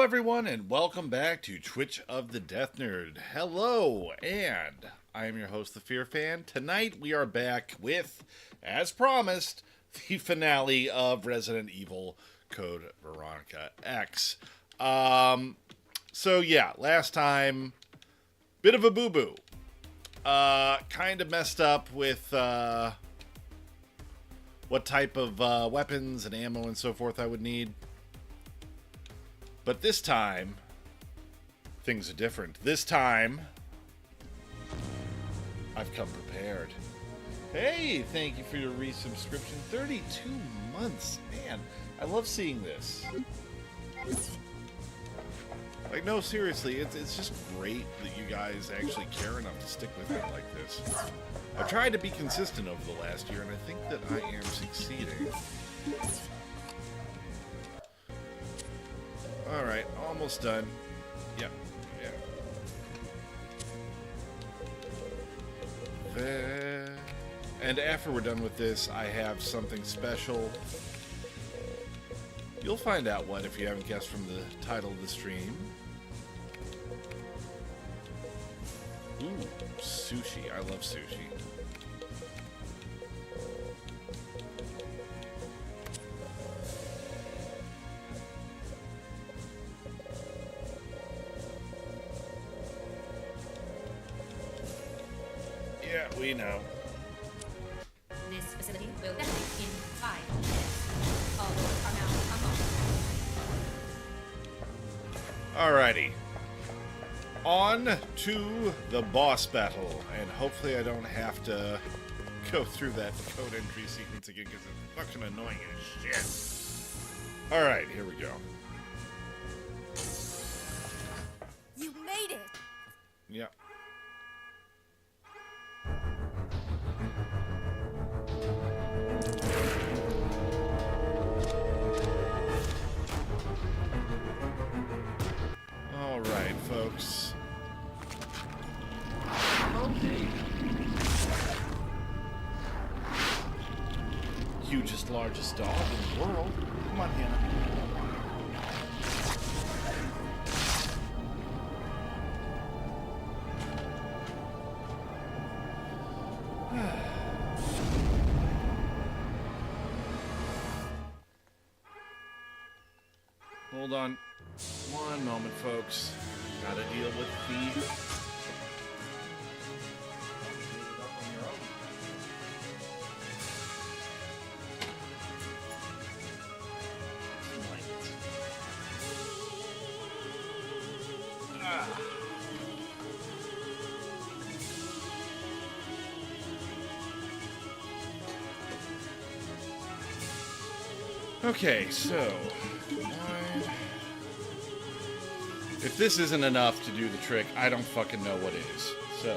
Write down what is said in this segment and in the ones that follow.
everyone, and welcome back to Twitch of the Death Nerd. Hello, and I am your host, the Fear Fan. Tonight we are back with, as promised, the finale of Resident Evil Code Veronica X. Last time, bit of a boo-boo. Kind of messed up with what type of weapons and ammo and so forth I would need. But this time, things are different. This time, I've come prepared. Hey, thank you for your resubscription. 32 months. Man, I love seeing this. Like, no, seriously, it's just great that you guys actually care enough to stick with it like this. I've tried to be consistent over the last year, and I think that I am succeeding. Alright, almost done. Yep, yeah. And after we're done with this, I have something special. You'll find out what if you haven't guessed from the title of the stream. Ooh, sushi. I love sushi. Yeah, we know. This facility will detonate in 5 minutes. All doors are now unlocked. Alrighty. On to the boss battle. And hopefully I don't have to go through that code entry sequence again because it's fucking annoying as shit. Alright, here we go. You made it! Yep. Alright, folks. Okay. Hugest, largest dog in the world. Come on, Hannah. Hold on. One moment, folks. Gotta deal with the... Okay, so... If this isn't enough to do the trick, I don't fucking know what is. So...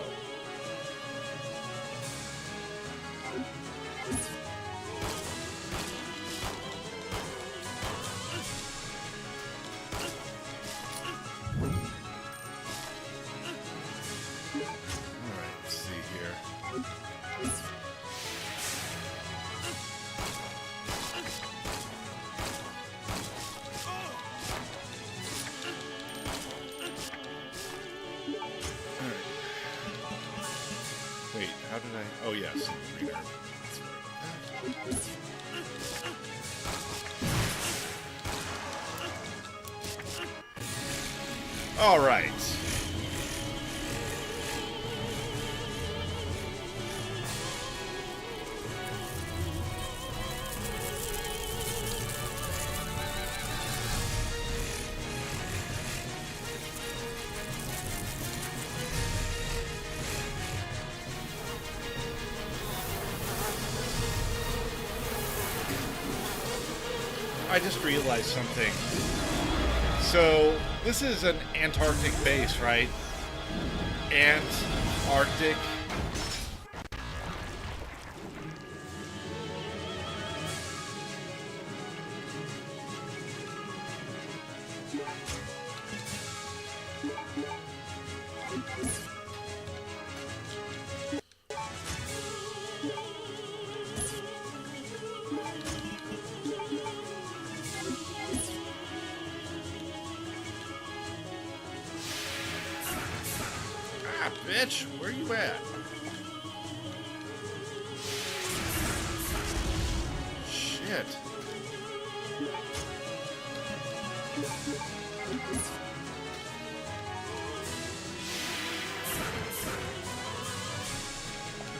Alright, let's see here. Wait, how did I... Oh, yes. Reader. All right. I just realized something. So, this is an Antarctic base, right? Antarctic. Yeah, bitch, where you at? Shit.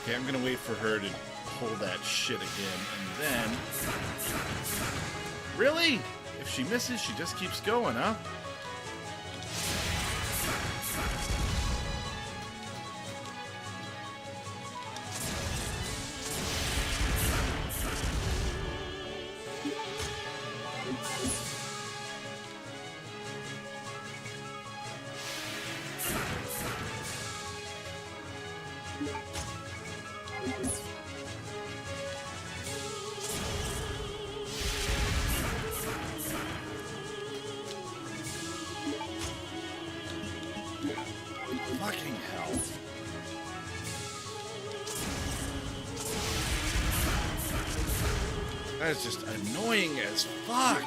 Okay, I'm gonna wait for her to pull that shit again, and then... Really? If she misses, she just keeps going, huh? Fucking hell. That is just annoying as fuck.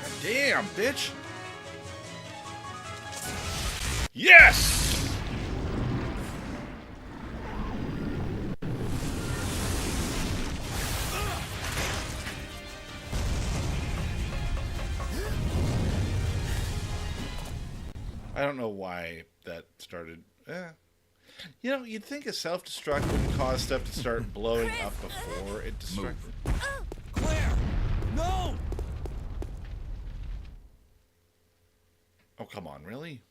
God damn, bitch. Yes! I don't know why that started. You know, you'd think a self-destruct would cause stuff to start blowing up before it destructed. Claire! No! Oh, come on, really?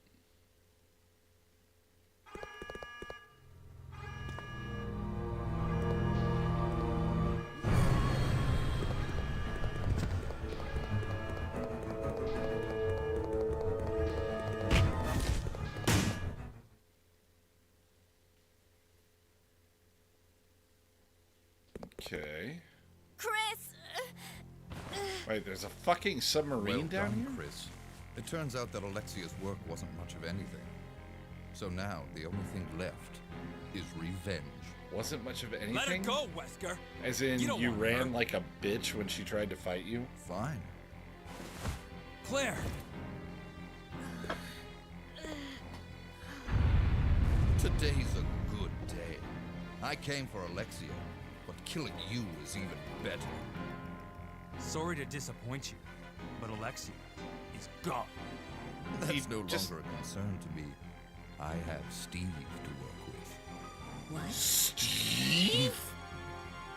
Okay. Chris! Wait, there's a fucking submarine Well down done, here? Chris. It turns out that Alexia's work wasn't much of anything. So now, the only thing left is revenge. Wasn't much of anything? Let her go, Wesker. As in, You don't you want ran her. like a bitch when she tried to fight you? Fine. Claire. Today's a good day. I came for Alexia, but killing you is even better. Sorry to disappoint you, but Alexia is gone. That's no just- longer a concern to me. I have Steve to work with. What? Steve?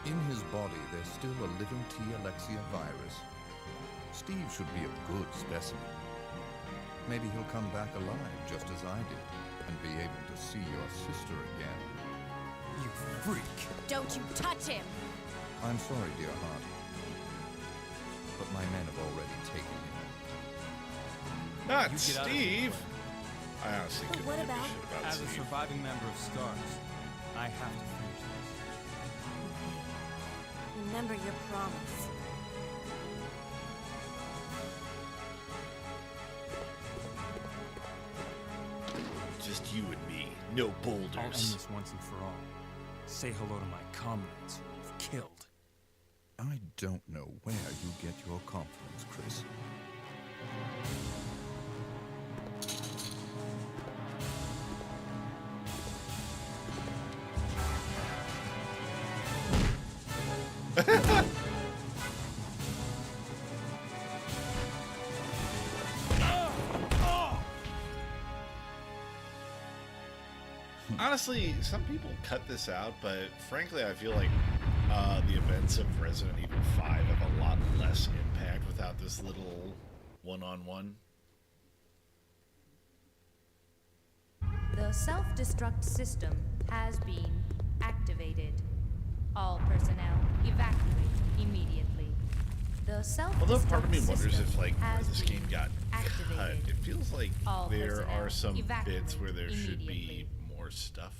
In his body, there's still a living T. Alexia virus. Steve should be a good specimen. Maybe he'll come back alive just as I did, and be able to see your sister again. You freak. Don't you touch him! I'm sorry, dear heart. But my men have already taken him. Not You get out of Steve! here. I honestly But couldn't what give a about- shit about As a Steve. surviving member of STARS, I have to finish this. Remember your promise. Just you and me. No I'll end boulders. this once and for all. Say hello to my comrades you've killed. I don't know where you get your confidence, Chris. Honestly, some people cut this out, but frankly, I feel like the events of Resident Evil 5 have a lot less impact without this little one-on-one. The self-destruct system has been activated. All personnel evacuate immediately. The self-destruct Although part of me wonders system if, like, where has this game been got cut, activated. it feels like All there personnel are some bits evacuate where there should be immediately. more stuff.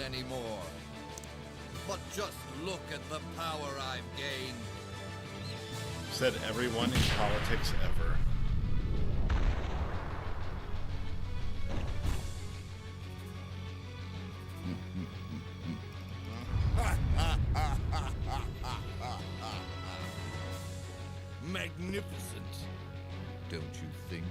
anymore. But just look at the power I've gained. Said everyone in politics ever. Magnificent, don't you think?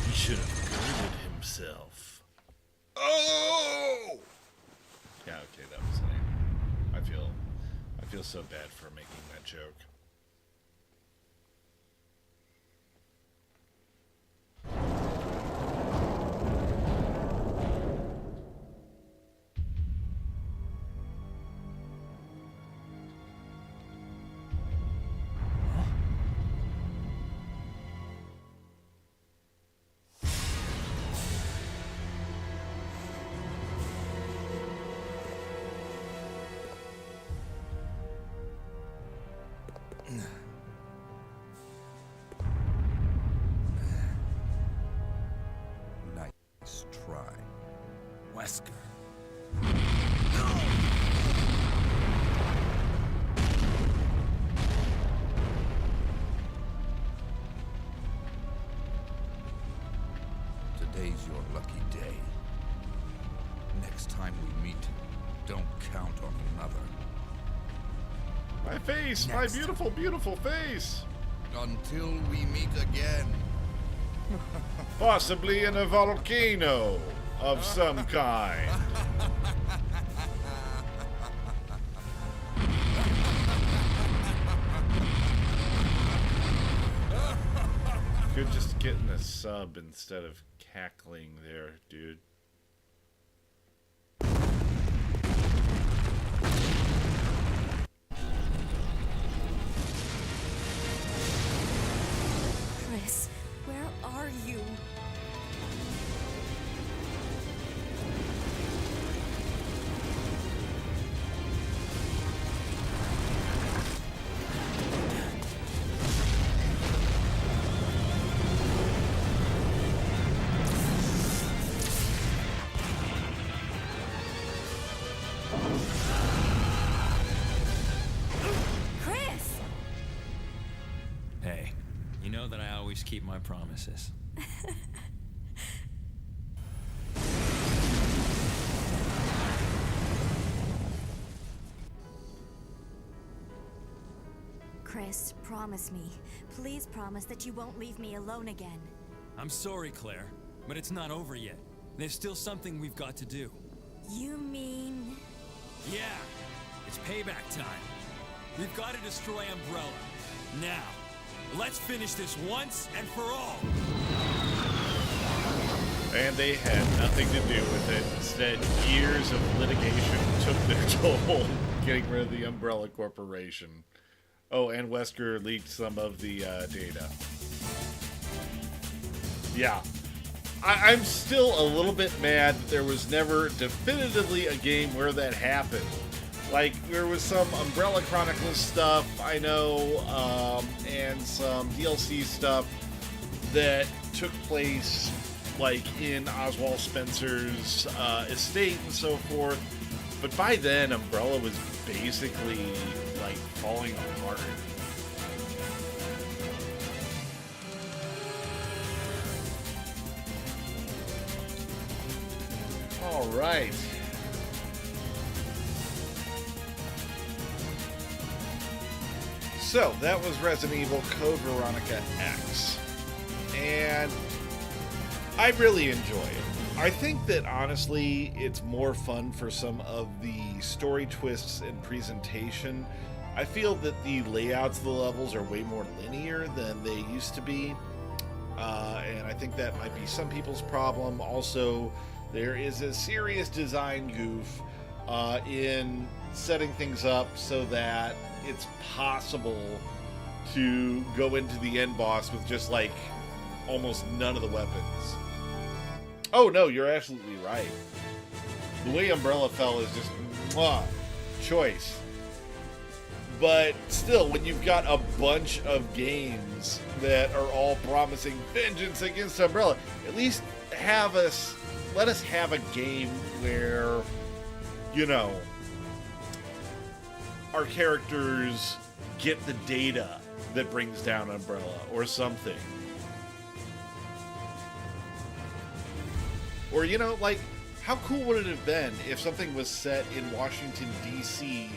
He should have girded himself. Oh! Yeah, okay, that was lame. I feel so bad for making that joke. Nice try. Wesker. Today's your lucky day. Next time we meet, don't count on another. My face! My Next. beautiful, beautiful face! Until we meet again. Possibly in a volcano of some kind. Could just get in a sub instead of cackling there, dude. Chris, where are you? Chris! Hey, you know that I always keep my promises. Chris, promise me. Please promise that you won't leave me alone again. I'm sorry, Claire, but it's not over yet. There's still something we've got to do. You mean... Yeah, it's payback time. We've got to destroy Umbrella. Now, let's finish this once and for all. And they had nothing to do with it. Instead, years of litigation took their toll, getting rid of the Umbrella Corporation. Oh, and Wesker leaked some of the data. Yeah. I'm still a little bit mad that there was never definitively a game where that happened. Like, there was some Umbrella Chronicles stuff, I know, and some DLC stuff that took place, like, in Oswald Spencer's estate and so forth. But by then, Umbrella was basically, like, falling apart. All right. So, that was Resident Evil Code Veronica X. And I really enjoy it. I think that, honestly, it's more fun for some of the story twists and presentation. I feel that the layouts of the levels are way more linear than they used to be. And I think that might be some people's problem. Also, there is a serious design goof in setting things up so that it's possible to go into the end boss with just, like, almost none of the weapons. Oh, no, you're absolutely right. The way Umbrella fell is just choice. But still, when you've got a bunch of games that are all promising vengeance against Umbrella, at least let us have a game where, you know, our characters get the data that brings down Umbrella or something. Or, you know, like, how cool would it have been if something was set in Washington, D.C.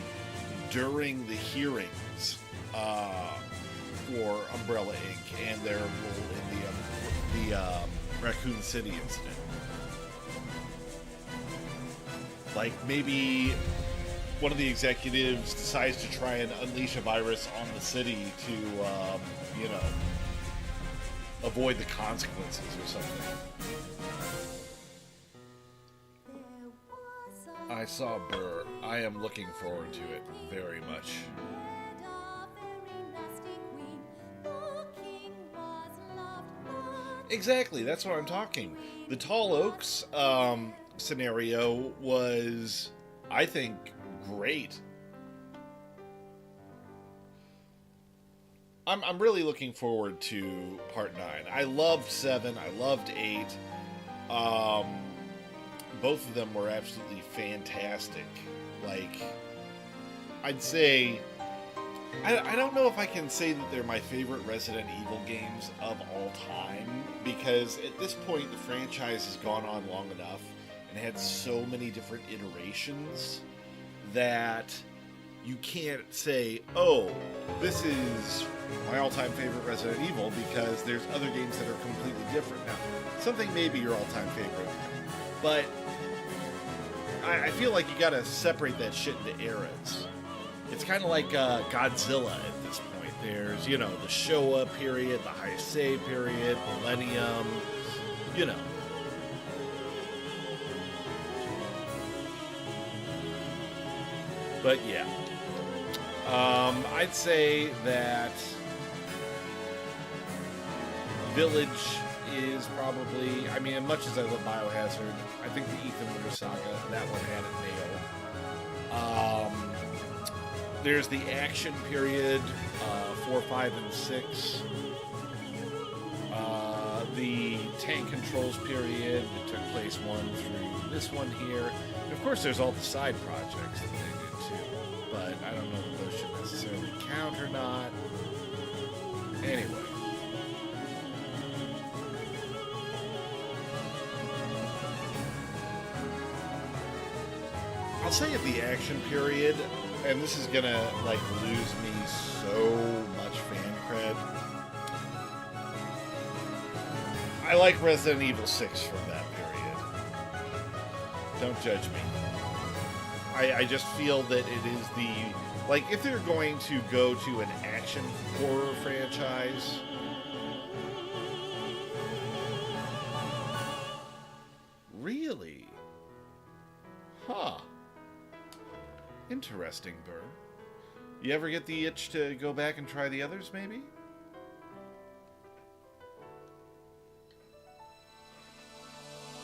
during the hearings for Umbrella Inc. and their role in the Raccoon City incident? Like, maybe one of the executives decides to try and unleash a virus on the city to, you know, avoid the consequences or something. I saw Burr. I am looking forward to it very much. Exactly, that's what I'm talking. The Tall Oaks scenario was, I think, great. I'm really looking forward to Part 9. I loved 7. I loved 8. Both of them were absolutely fantastic. Like, I'd say... I don't know if I can say that they're my favorite Resident Evil games of all time, because at this point the franchise has gone on long enough and had so many different iterations that you can't say, oh, this is my all-time favorite Resident Evil, because there's other games that are completely different. Now, something may be your all-time favorite, but I feel like you gotta separate that shit into eras. It's kind of like Godzilla at this point. There's, you know, the Showa period, the Heisei period, Millennium, you know. But yeah. I'd say that Village is probably, I mean, as much as I love Biohazard, I think the Ethan Winter Saga, that one had it nailed. There's the action period, 4, 5, and 6. The tank controls period that took place 1 through this one here. And of course, there's all the side projects that they did too. But I don't know if those should necessarily count or not. Anyway. I'll say at the action period, and this is gonna, like, lose me so much fan cred. I like Resident Evil 6 from that period. Don't judge me. I just feel that it is the... Like, if they're going to go to an action horror franchise... Really? Huh. Interesting, Burr. You ever get the itch to go back and try the others, maybe?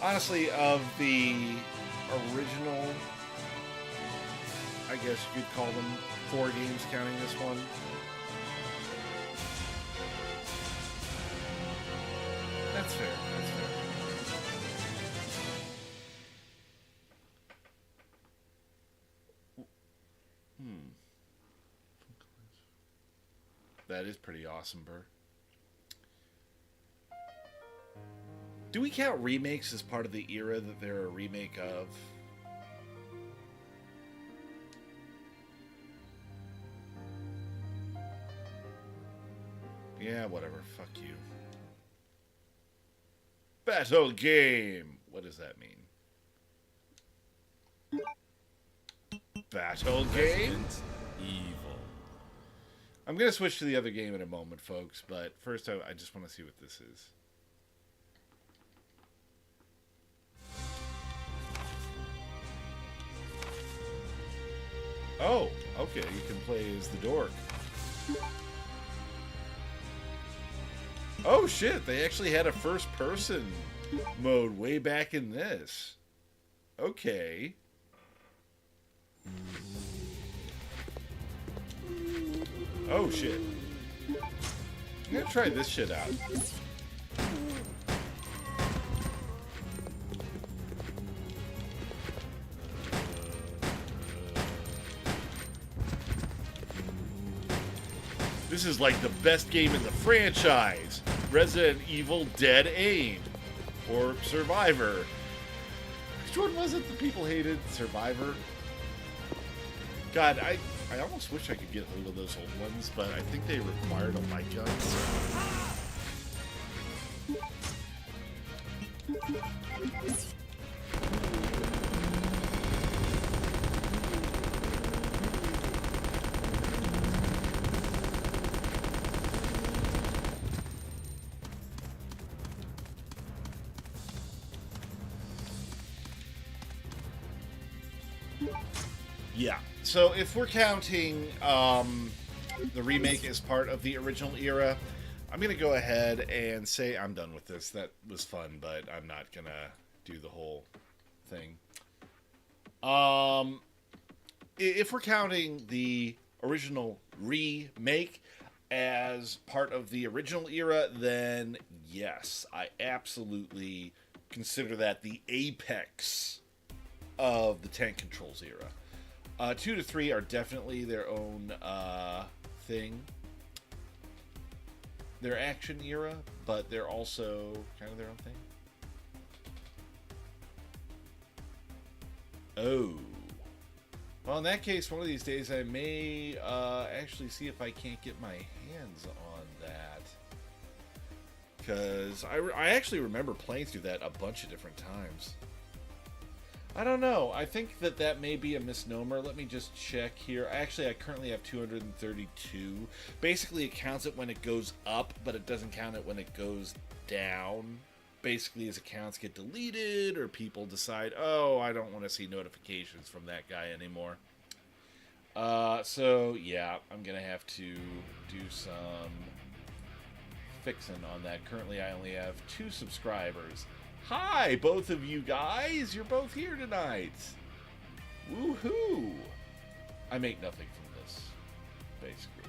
Honestly, of the original, I guess you could call them 4 games, counting this one. That's fair, that's fair. That is pretty awesome, Burr. Do we count remakes as part of the era that they're a remake of? Yeah, whatever. Fuck you. Battle game! What does that mean? Battle game? Resident Evil. I'm going to switch to the other game in a moment, folks, but first I just want to see what this is. Oh, okay, you can play as the dork. Oh shit, they actually had a first-person mode way back in this. Okay. Oh shit. I'm gonna try this shit out. This is like the best game in the franchise. Resident Evil Dead Aim. Or Survivor. Which one was it that people hated? Survivor? God, I almost wish I could get hold of those old ones, but I think they required a light gun. Yeah. So if we're counting the remake as part of the original era, I'm going to go ahead and say I'm done with this. That was fun, but I'm not going to do the whole thing. If we're counting the original remake as part of the original era, then yes, I absolutely consider that the apex of the tank controls era. 2 to 3 are definitely their own thing. Their action era, but they're also kind of their own thing. Oh. Well, in that case, one of these days I may actually see if I can't get my hands on that. Because I actually remember playing through that a bunch of different times. I don't know. I think that may be a misnomer. Let me just check here. Actually, I currently have 232. Basically, it counts it when it goes up, but it doesn't count it when it goes down. Basically, as accounts get deleted or people decide, oh, I don't want to see notifications from that guy anymore. So, yeah, I'm going to have to do some fixing on that. Currently, I only have 2 subscribers. Hi, both of you guys. You're both here tonight. Woohoo. I make nothing from this, basically.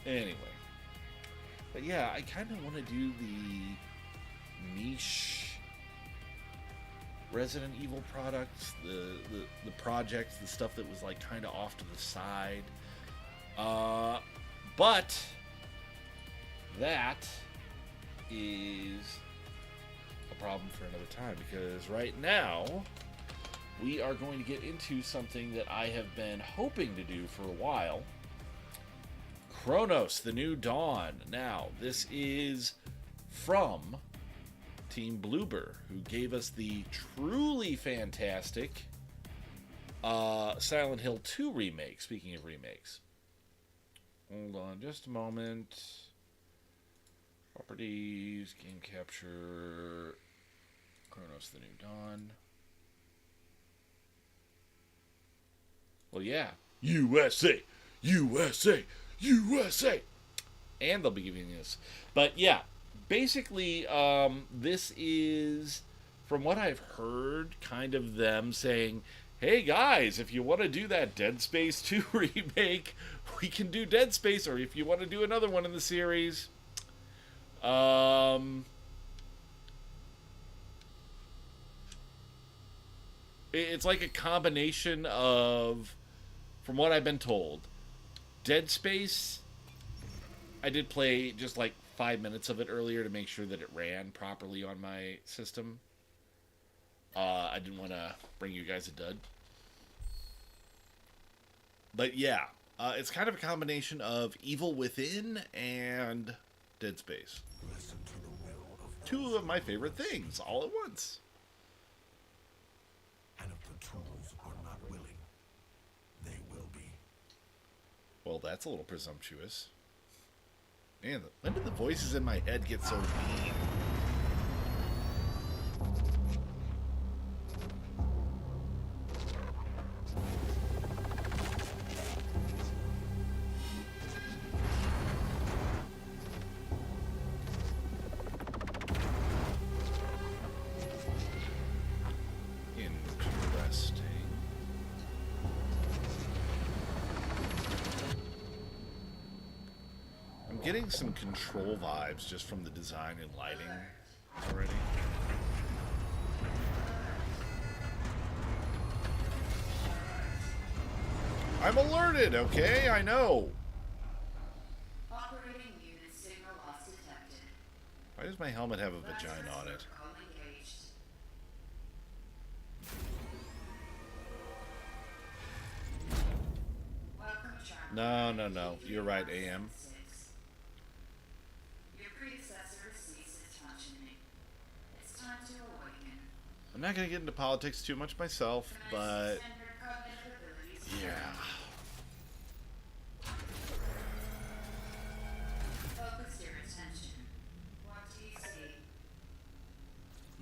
Anyway. But yeah, I kind of want to do the niche Resident Evil products, the projects, the stuff that was like kind of off to the side. But that is a problem for another time, because right now we are going to get into something that I have been hoping to do for a while. Chronos, the New Dawn. Now, this is from Team Bloober, who gave us the truly fantastic Silent Hill 2 remake. Speaking of remakes. Hold on just a moment. Properties, game capture, Chronos, the New Dawn. Well, yeah. USA! USA! USA! And they'll be giving this. But yeah, basically, this is, from what I've heard, kind of them saying, hey guys, if you want to do that Dead Space 2 remake, we can do Dead Space, or if you want to do another one in the series. It's like a combination of, from what I've been told, Dead Space, I did play just like 5 minutes of it earlier to make sure that it ran properly on my system. I didn't want to bring you guys a dud. But yeah, it's kind of a combination of Evil Within and Dead Space. Two of my favorite things all at once. And if the tools are not willing, they will be. Well, that's a little presumptuous. Man, when did the voices in my head get so mean? getting some Control vibes just from the design and lighting already. I'm alerted, okay? I know. Operating unit signal loss detected. Why does my helmet have a vagina on it? Call engaged. Welcome, Charlie. No. You're right, AM. Your predecessor ceased his functioning. It's time to awaken. I'm not going to get into politics too much myself, but Extend her cognitive abilities. yeah. Focus your attention. What do you see?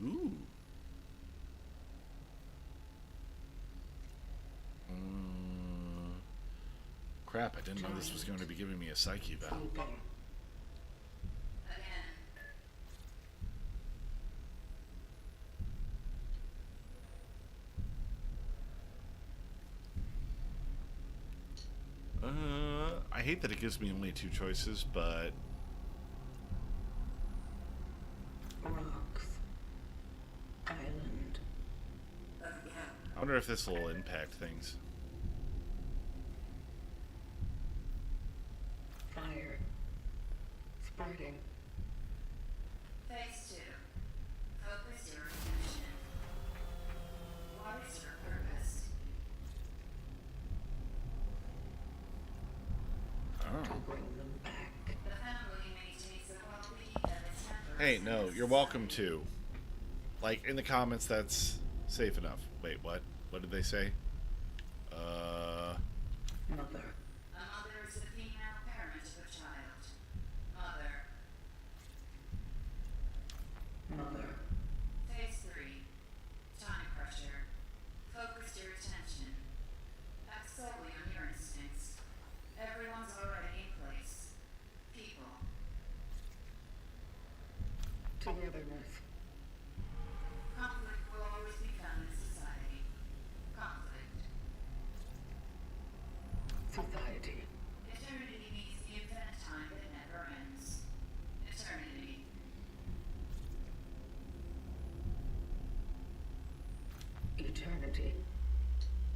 Ooh. Crap, I didn't know this was going to be giving me a psyche eval. Again. I hate that it gives me only two choices, but Rocks. Island. I wonder if this will impact things. Fire. Spreading. Phase 2. Focus your attention. What is your purpose? To bring them back. The family maintains the well-being of its members. Hey, no, you're welcome to. Like, in the comments, that's safe enough. Wait, what? What did they say? Mother. A mother is the female parent of a child. Mother. Mother. Phase 3. Time pressure. Focus your attention. Act solely on your instincts. Everyone's already in place. People. Togetherness. Conflict will always be found in society. Conflict. Society. Eternity means the infinite time that never ends. Eternity. Eternity.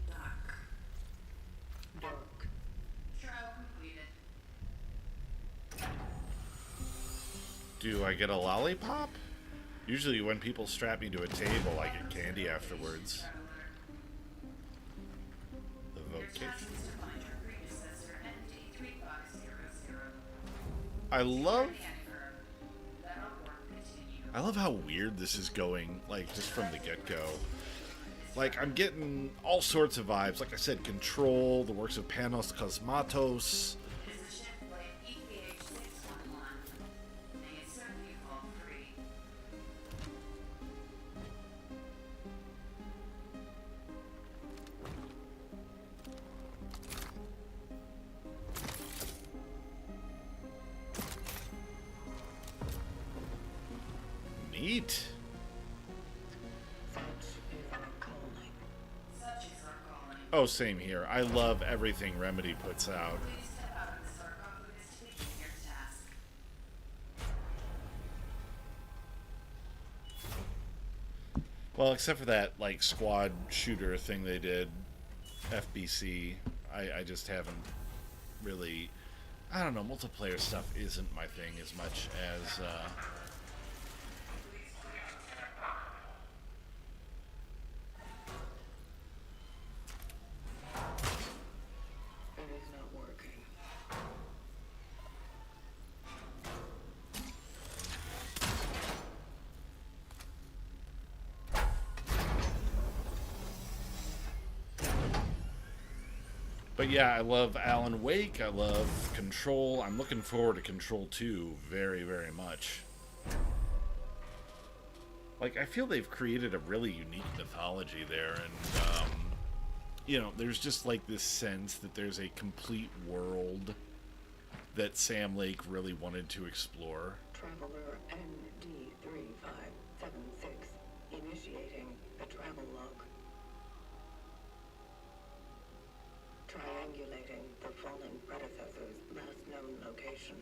Dark. Dark. Trial completed. Do I get a lollipop? Usually when people strap me to a table, I get candy afterwards. Traveler. The Your task vocation. is to find your predecessor, ND3500. I love That'll work. Continue. I love how weird this is going, like, just from the get-go. Like, I'm getting all sorts of vibes. Like I said, Control, the works of Panos Cosmatos. Position plate EPH 611. May it serve you all free. Neat. Such is our calling. Such is our calling. Oh, same here. I love everything Remedy puts out. Please step out of the sarcophagus to begin your task. Well, except for that, like, squad shooter thing they did, FBC, I just haven't really... I don't know, multiplayer stuff isn't my thing as much as... It is not working. But yeah, I love Alan Wake, I love Control. I'm looking forward to Control 2 very, very much. Like, I feel they've created a really unique mythology there, and, you know, there's just like this sense that there's a complete world that Sam Lake really wanted to explore. Traveler ND3576 initiating the travel log. Triangulating the fallen predecessor's last known location.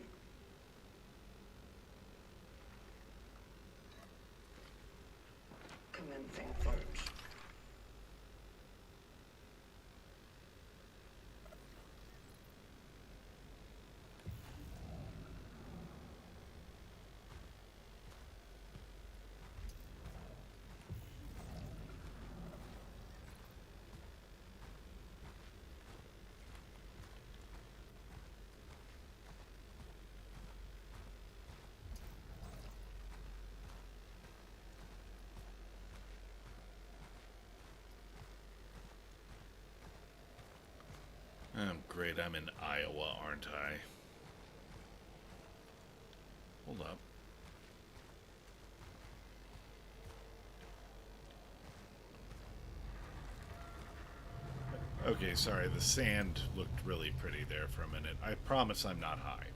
Great, I'm in Iowa, aren't I? Hold up. Okay, sorry, the sand looked really pretty there for a minute. I promise I'm not high.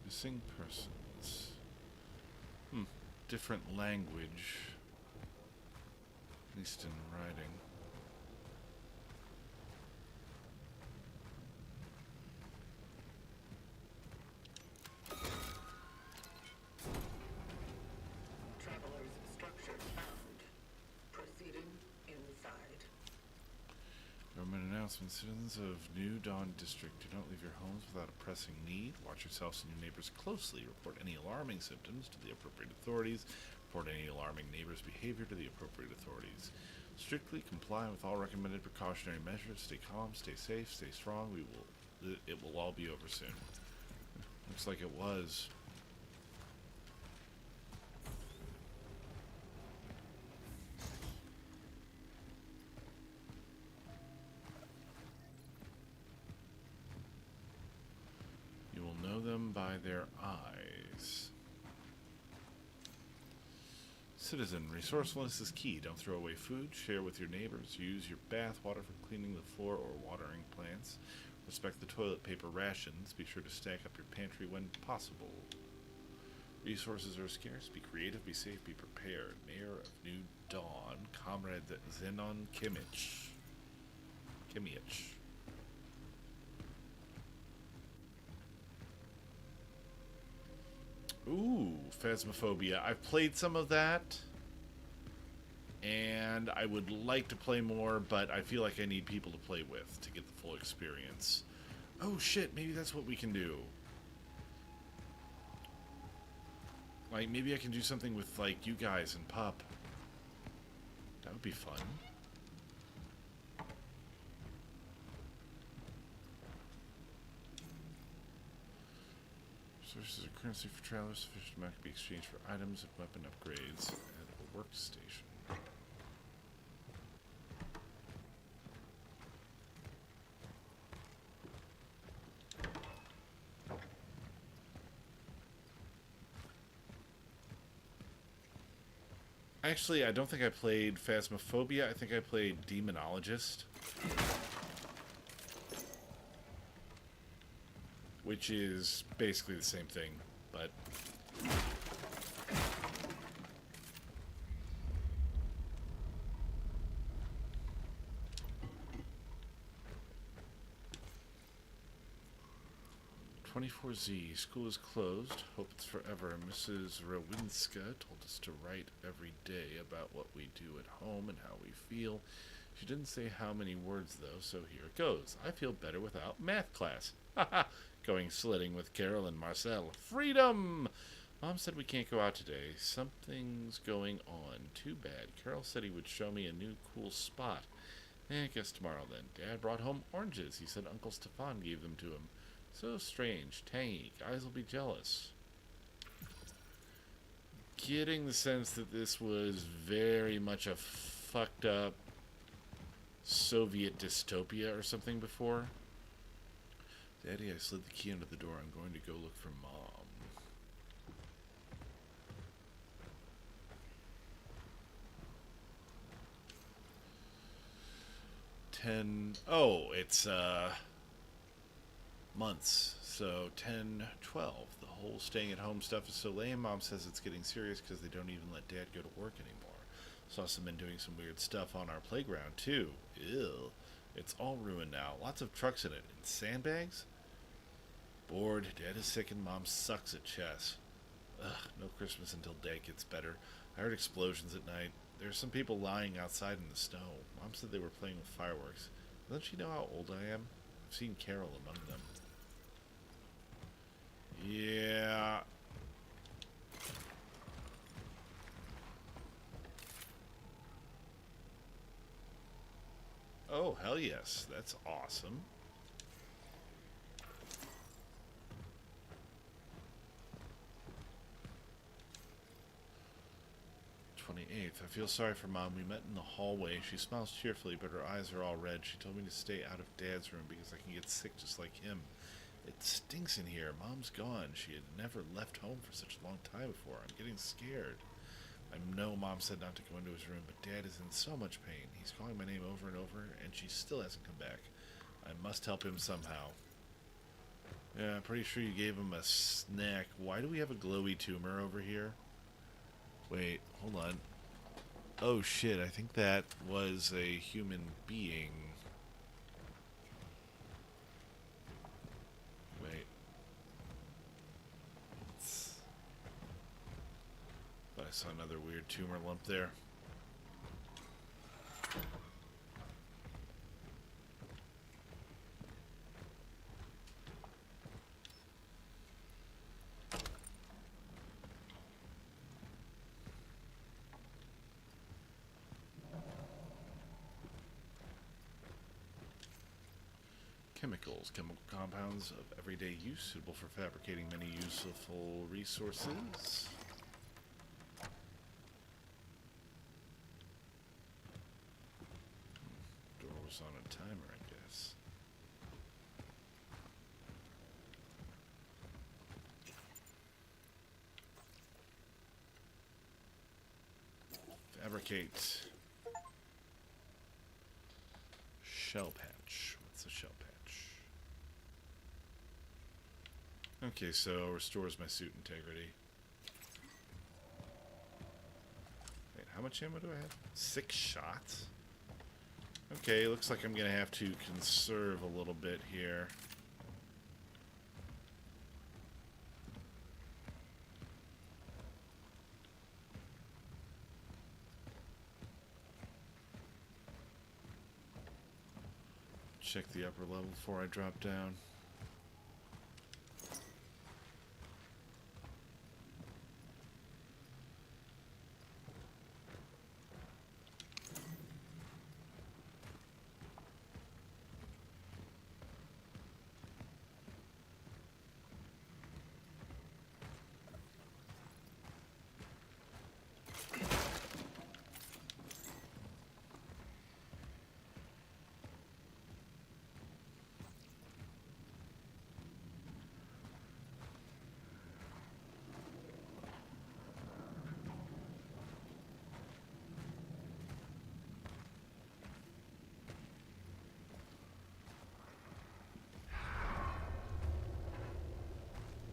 Missing persons. Different language. At least in writing. Traveler's structure found. Proceeding inside. Government announcement. Citizens of New Dawn District, do not leave your homes without a pressing need. Watch yourselves and your neighbors closely. Report any alarming symptoms to the appropriate authorities. Report any alarming neighbors' behavior to the appropriate authorities. Strictly comply with all recommended precautionary measures. Stay calm, stay safe, stay strong. It will all be over soon. Looks like it was. You will know them by their eyes. Citizen, resourcefulness is key. Don't throw away food. Share with your neighbors. Use your bath water for cleaning the floor or watering plants. Respect the toilet paper rations. Be sure to stack up your pantry when possible. Resources are scarce. Be creative. Be safe. Be prepared. Mayor of New Dawn, Comrade Zenon Kimmich. Ooh, Phasmophobia. I've played some of that, and I would like to play more, but I feel like I need people to play with to get the full experience. Oh shit, maybe that's what we can do. Like, maybe I can do something with, like, you guys and Pup. That would be fun. Resources are currency for travelers. Sufficient amount can be exchanged for items and weapon upgrades at a workstation. Actually, I don't think I played Phasmophobia. I think I played Demonologist. Which is basically the same thing, but... "24Z, school is closed. Hope it's forever. Mrs. Rowinska told us to write every day about what we do at home and how we feel. She didn't say how many words, though, so here it goes. I feel better without math class. Haha! Going sledding with Carol and Marcel. Freedom! Mom said we can't go out today. Something's going on. Too bad. Carol said he would show me a new cool spot. I guess tomorrow then. Dad brought home oranges. He said Uncle Stefan gave them to him. So strange. Tangy. Guys will be jealous." Getting the sense that this was very much a fucked up Soviet dystopia or something before. "Daddy, I slid the key under the door. I'm going to go look for Mom." Oh, it's months. So 10, 12. The whole staying at home stuff is so lame. Mom says it's getting serious because they don't even let Dad go to work anymore. Saw some men doing some weird stuff on our playground too. Ew. It's all ruined now. Lots of trucks in it. And sandbags? Bored. Dad is sick and Mom sucks at chess. Ugh, no Christmas until Dad gets better. I heard explosions at night. There's some people lying outside in the snow. Mom said they were playing with fireworks. Doesn't she know how old I am? I've seen Carol among them. Yeah. Oh, hell yes. That's awesome. 28th. I feel sorry for Mom. We met in the hallway. She smiles cheerfully, but her eyes are all red. She told me to stay out of Dad's room because I can get sick just like him. It stinks in here. Mom's gone. She had never left home for such a long time before. I'm getting scared. I know Mom said not to go into his room, but Dad is in so much pain. He's calling my name over and over, and she still hasn't come back. I must help him somehow. Yeah, I'm pretty sure you gave him a snack. Why do we have a glowy tumor over here? Wait, hold on. Oh shit, I think that was a human being. Wait. Thought I saw another weird tumor lump there. Chemicals, chemical compounds of everyday use, suitable for fabricating many useful resources. Door was on a timer, I guess. Fabricate. Shell patch. What's a shell patch? Okay, so restores my suit integrity. Wait, how much ammo do I have? 6 shots? Okay, looks like I'm gonna have to conserve a little bit here. Check the upper level before I drop down.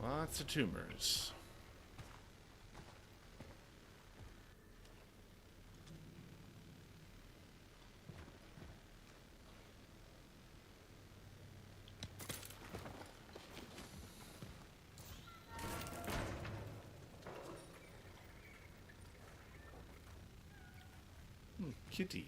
Lots of tumors. Kitty.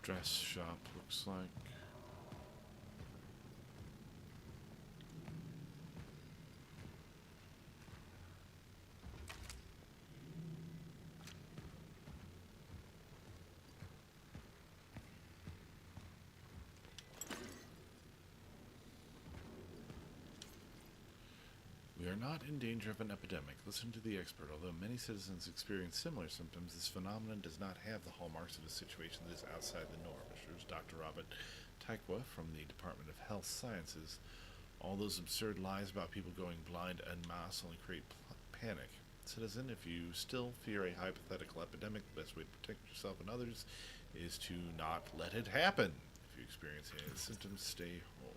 Dress shop looks like. We are not in danger of an epidemic. Listen to the expert. Although many citizens experience similar symptoms, this phenomenon does not have the hallmarks of a situation that is outside the norm, assures Dr. Robert Taikwa from the Department of Health Sciences. All those absurd lies about people going blind en masse only create panic. Citizen, if you still fear a hypothetical epidemic, the best way to protect yourself and others is to not let it happen. If you experience any of the symptoms, stay home.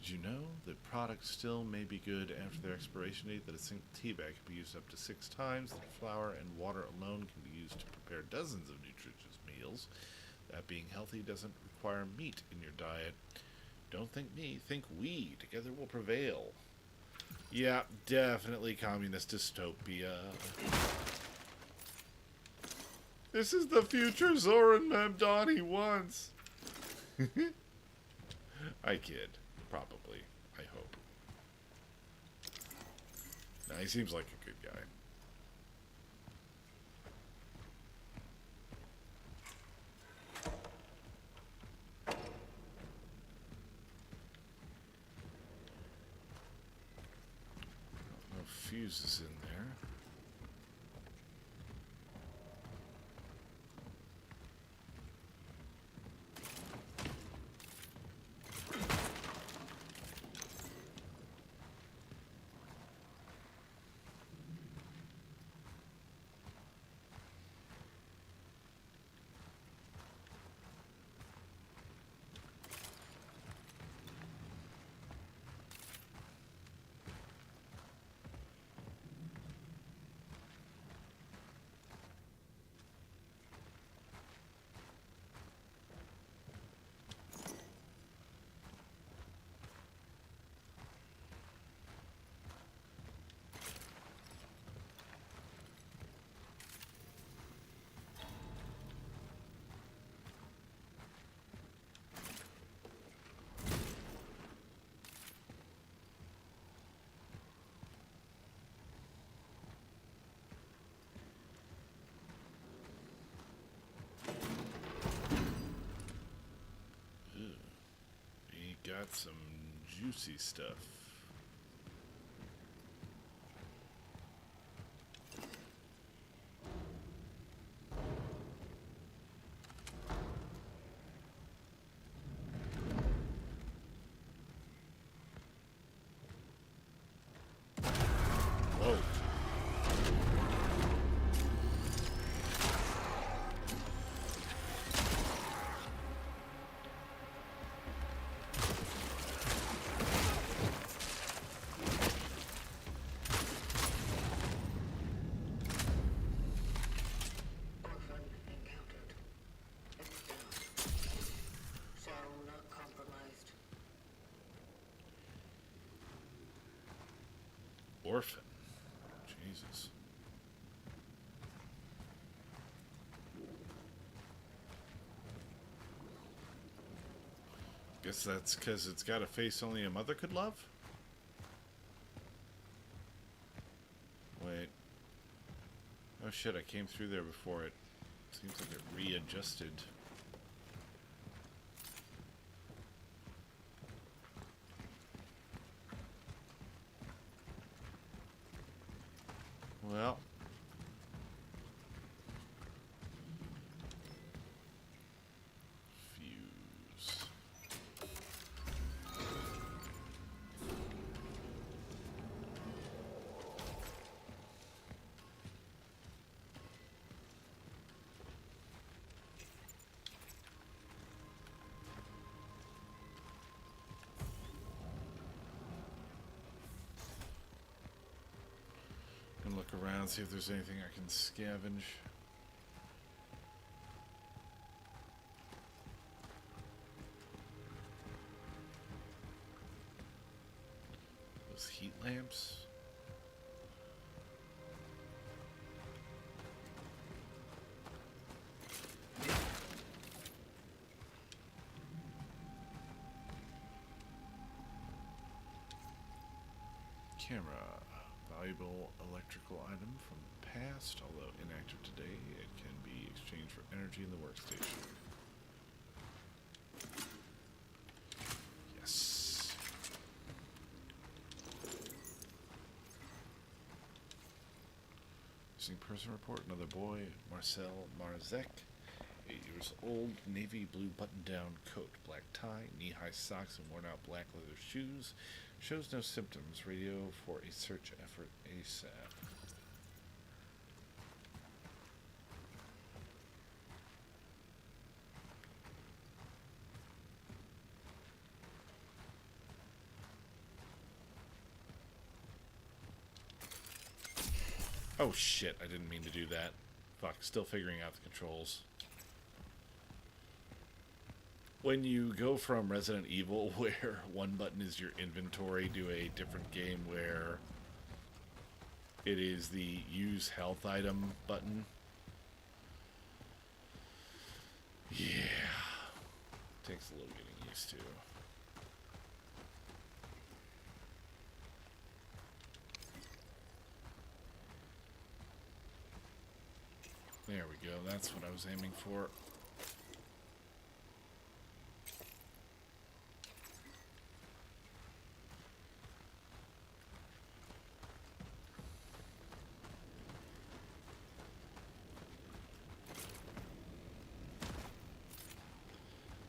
Did you know that products still may be good after their expiration date? That a single tea bag can be used up to 6 times. That flour and water alone can be used to prepare dozens of nutritious meals. That being healthy doesn't require meat in your diet. Don't think me, think we. Together we'll prevail. Yeah, definitely communist dystopia. This is the future Zoran Mamdani wants. I kid. Probably. I hope. Nah, he seems like a good guy. No fuses in there. Got some juicy stuff. Whoa. Orphan encountered. External. Cell not compromised. Orphan. Jesus. Guess that's because it's got a face only a mother could love? Wait. Oh shit, I came through there before it. Seems like it readjusted. Well. Fuse. Gonna look around, see if there's anything I can scavenge. Those heat lamps. Camera. Valuable electrical item from the past, although inactive today, it can be exchanged for energy in the workstation. Yes. Missing person report, another boy, Marcel Marzek, 8 years old, navy blue button-down coat, black tie, knee-high socks, and worn-out black leather shoes. Shows no symptoms. Radio for a search effort ASAP. Oh shit, I didn't mean to do that. Fuck, still figuring out the controls. When you go from Resident Evil, where one button is your inventory, to a different game where it is the use health item button. Yeah. Takes a little getting used to. There we go. That's what I was aiming for.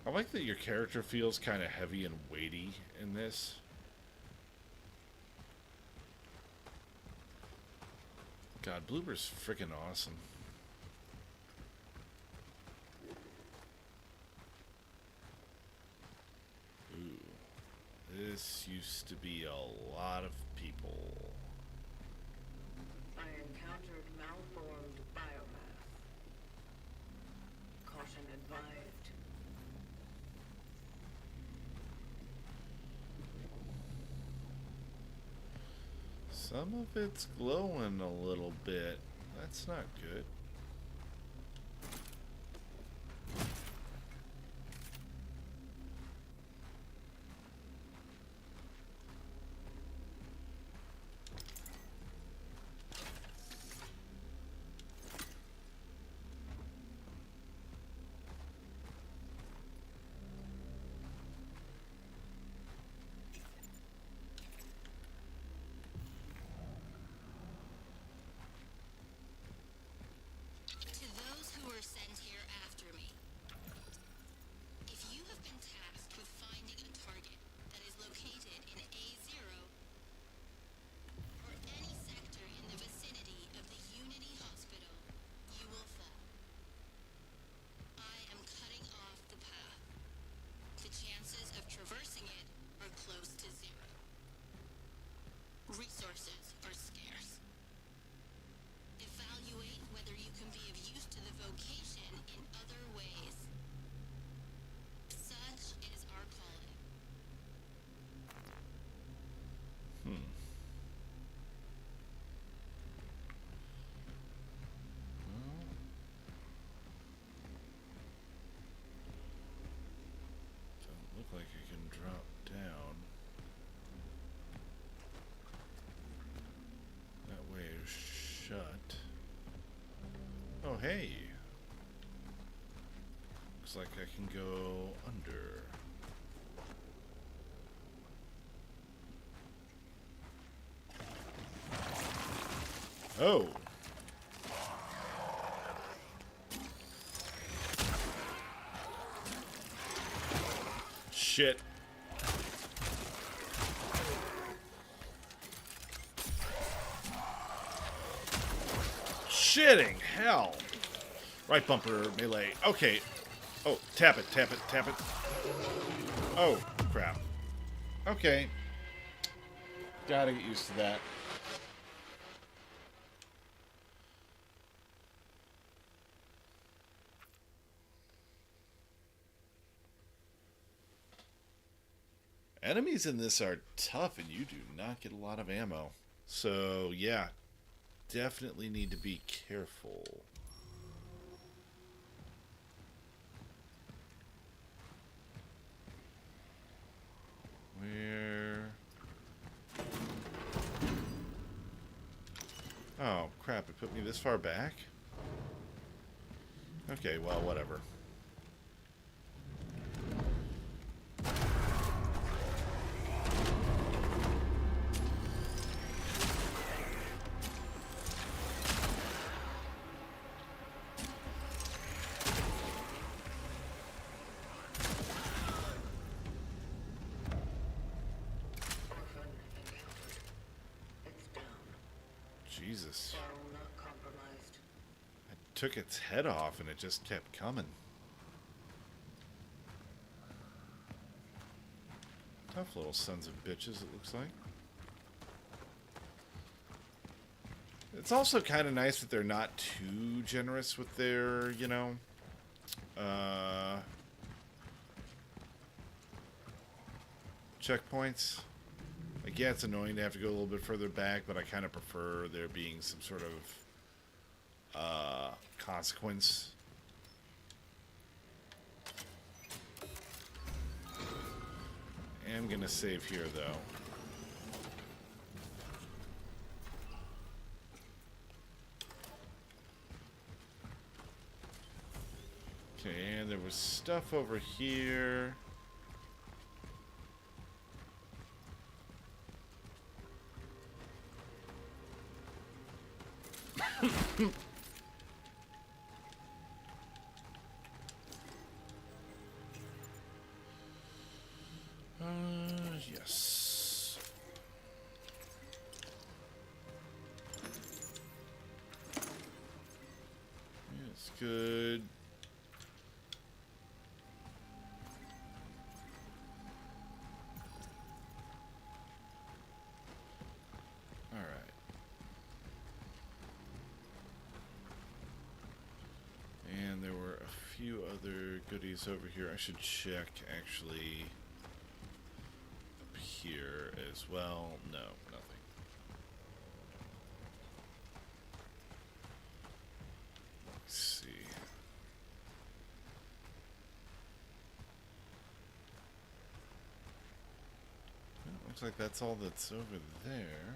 I like that your character feels kind of heavy and weighty in this. God, Bloober's freaking awesome. Ooh. This used to be a lot of people. I encountered malformed biomass. Caution advised. Some of it's glowing a little bit. That's not good. To those who were sent here after me, if you have been tasked with finding a target that is located in A0 or any sector in the vicinity of the Unity Hospital, you will fall. I am cutting off the path. The chances of traversing it are close to zero. Resources are scarce. Evaluate whether you can be of use to the vocation in other ways. Such is our calling. Doesn't look like I can drop down. That way is shut. Oh, hey. Looks like I can go under. Oh. Shit. Shitting hell. Right bumper melee. Okay. Oh, tap it, tap it, tap it. Oh, crap. Okay. Gotta get used to that. Enemies in this are tough, and you do not get a lot of ammo. So, yeah. Definitely need to be careful. Where? Oh, crap. It put me this far back? Okay, well, whatever. It's down. Jesus. Cell not compromised. I took its head off and it just kept coming. Tough little sons of bitches, it looks like. It's also kind of nice that they're not too generous with their, you know, checkpoints. Like, yeah, it's annoying to have to go a little bit further back, but I kind of prefer there being some sort of consequence. I'm gonna save here, though. Okay, and there was stuff over here. Yes. It's good. All right. And there were a few other goodies over here. I should check, actually, up here as well. No, nothing. Let's see. Well, looks like that's all that's over there.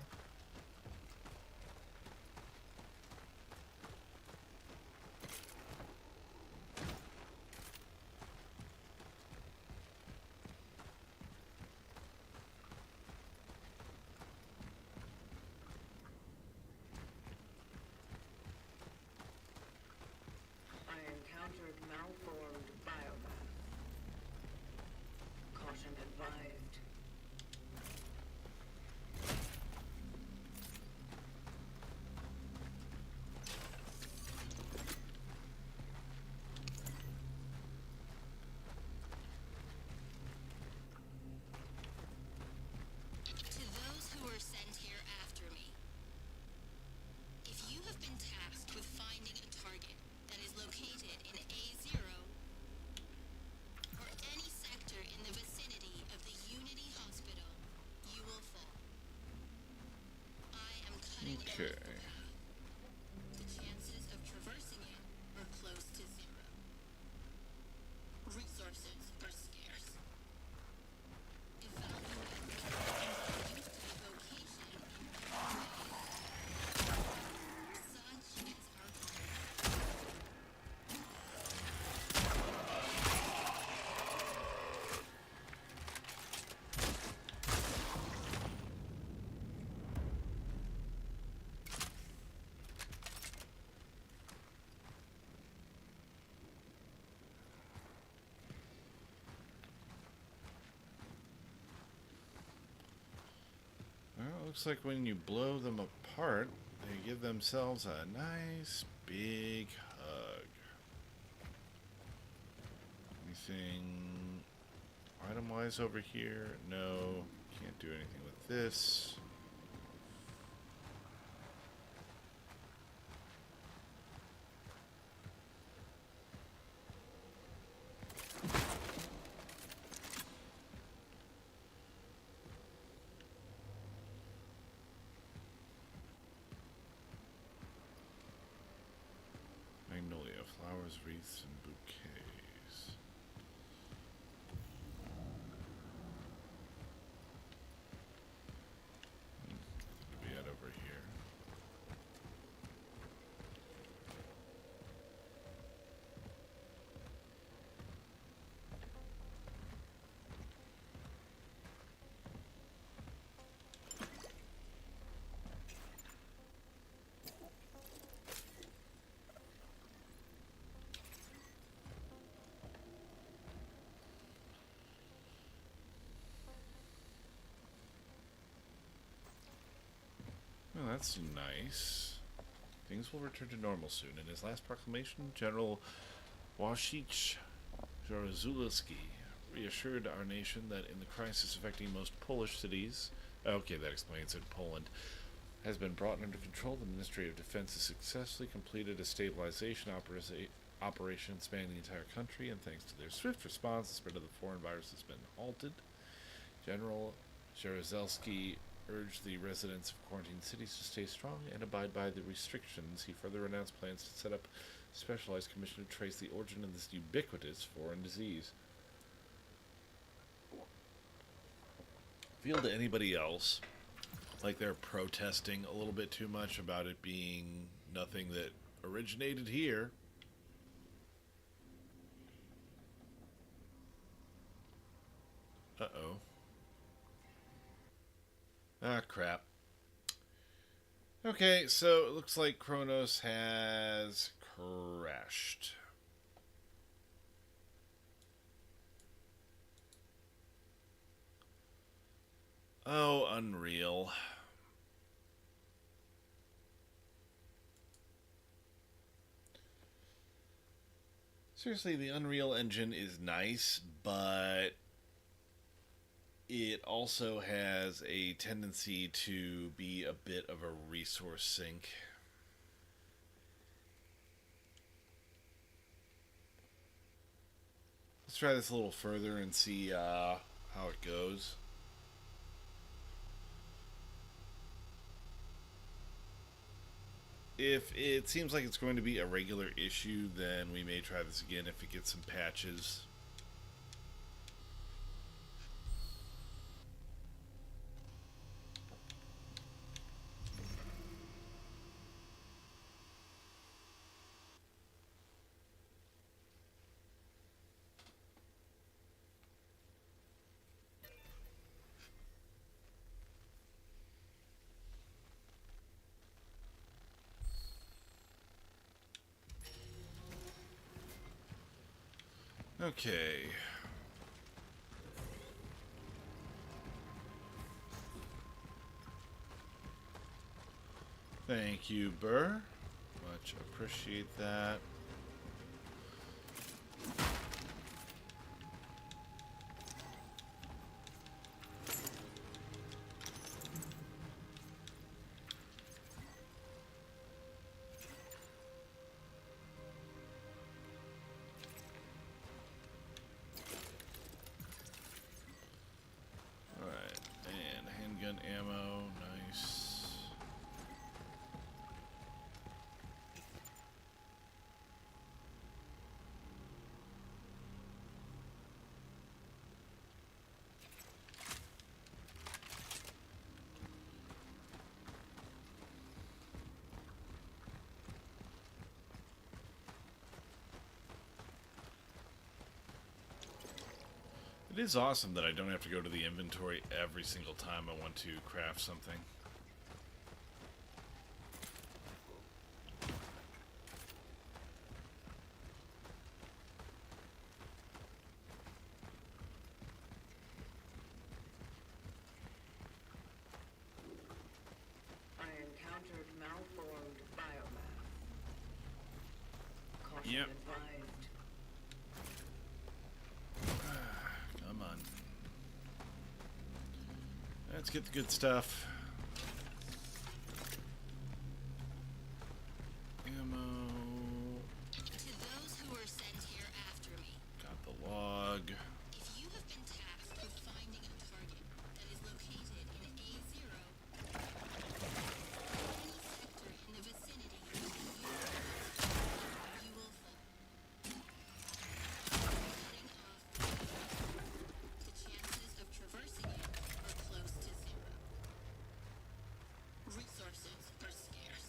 I encountered malformed biomass. Caution advised. To those who were sent here after me, if you have been tasked with finding a target that is located in A0 or any sector in the vicinity of the Unity Hospital, you will fall. I am cutting off Okay. the path. The chances of traversing it are close to zero. Resources are scarce. Evaluate and use the vocation in two ways. Such is our goal. Well, it looks like when you blow them apart, they give themselves a nice big hug. Anything item-wise over here? No. Can't do anything with this. Magnolia, flowers, wreaths, and bouquets. What do we had over here? Well, that's nice. Things will return to normal soon. In his last proclamation, General Washich Jaruzelski reassured our nation that in the crisis affecting most Polish cities, okay, that explains it, Poland, has been brought under control. The Ministry of Defense has successfully completed a stabilization operation spanning the entire country, and thanks to their swift response, the spread of the foreign virus has been halted. General Jaruzelski urged the residents of quarantined cities to stay strong and abide by the restrictions. He further announced plans to set up a specialized commission to trace the origin of this ubiquitous foreign disease. Feel to anybody else like they're protesting a little bit too much about it being nothing that originated here. Uh-oh. Ah, crap. Okay, so it looks like Chronos has crashed. Oh, unreal. Seriously, the Unreal Engine is nice, but it also has a tendency to be a bit of a resource sink. Let's try this a little further and see how it goes. If it seems like it's going to be a regular issue, then we may try this again if it gets some patches. Okay. Thank you, Burr. Much appreciate that. Alright, and handgun ammo, nice. It is awesome that I don't have to go to the inventory every single time I want to craft something. I encountered malformed biomass. Caution Yep. advised. Come on. Let's get the good stuff. Ammo. To those who were sent here after me, Got the log. if you have been tasked with finding a target that is located in A0, any sector in the vicinity of the you will fall. Cutting off the chances of traversing it are close to zero. Resources are scarce.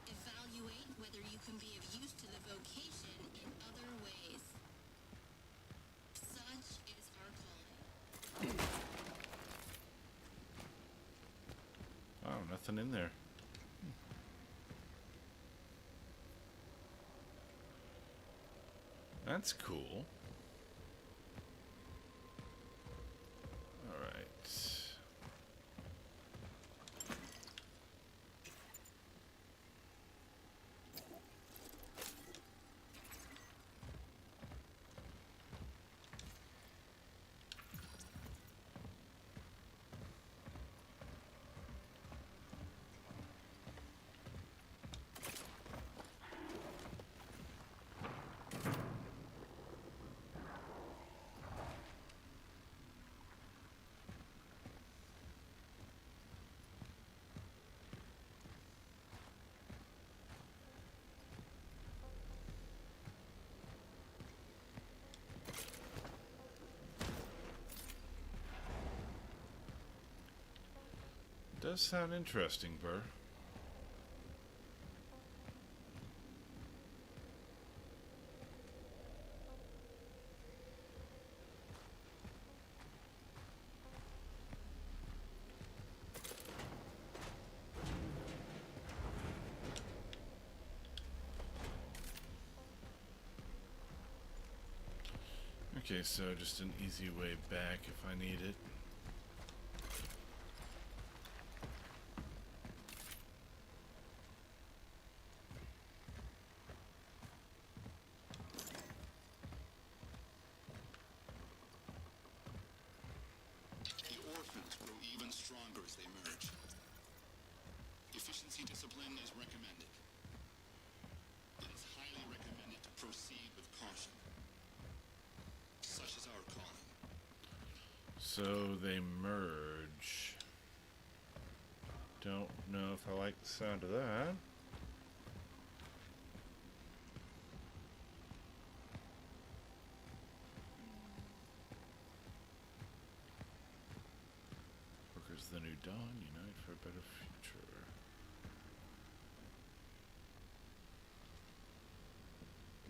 Evaluate whether you can be of use to the vocation in other ways. Such is our calling. Oh, nothing in there. That's cool. All right. Does sound interesting, Burr. Okay, so just an easy way back if I need it. The orphans grow even stronger as they merge. Efficiency discipline is recommended. It is highly recommended to proceed with caution. Such is our calling. So they merge. Don't know if I like the sound of that. Workers of the New Dawn unite for a better future.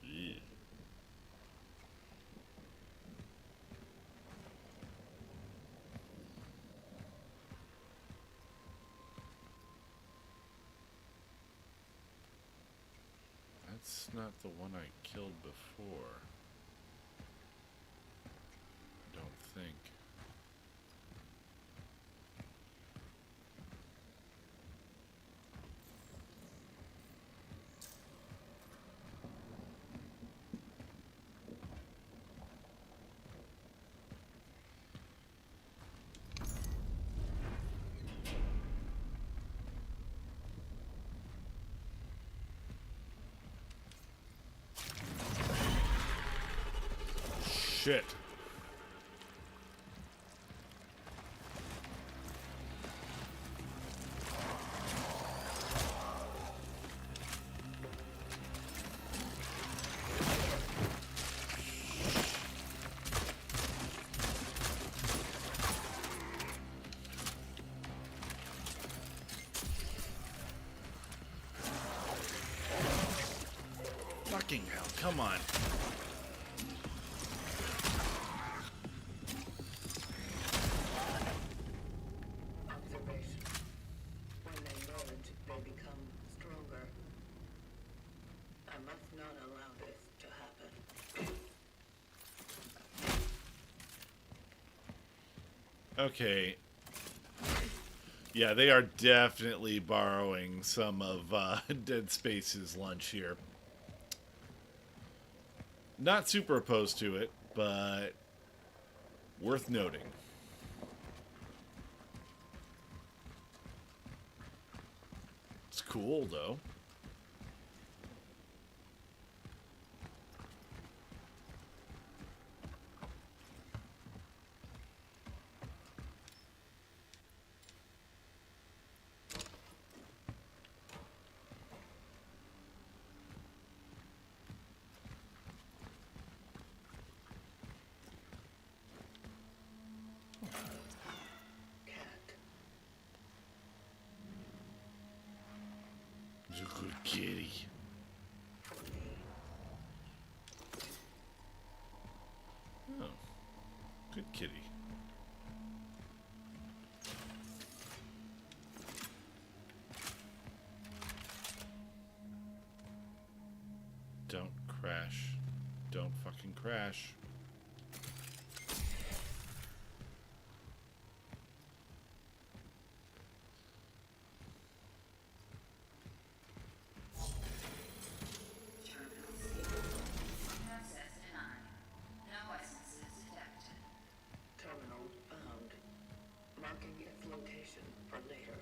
Yeah. That's not the one I killed before. Don't think. Shit. Fucking hell, come on. Observation. When they merge, they become stronger. I must not allow this to happen. Okay. Yeah, they are definitely borrowing some of Dead Space's lunch here. Not super opposed to it, but worth noting. It's cool, though. Cat. He's a good kitty. Oh, good kitty. Don't crash. Don't fucking crash. Access denied. No licenses detected. Terminal found. Marking its location for later.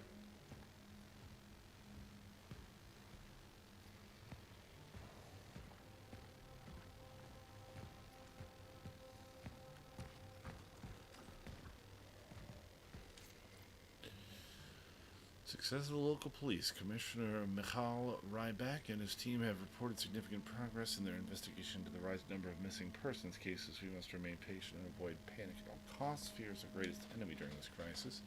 Successful local police. Commissioner Michal Ryback and his team have reported significant progress in their investigation into the rising number of missing persons cases. We must remain patient and avoid panic at all costs. Fear is our greatest enemy during this crisis.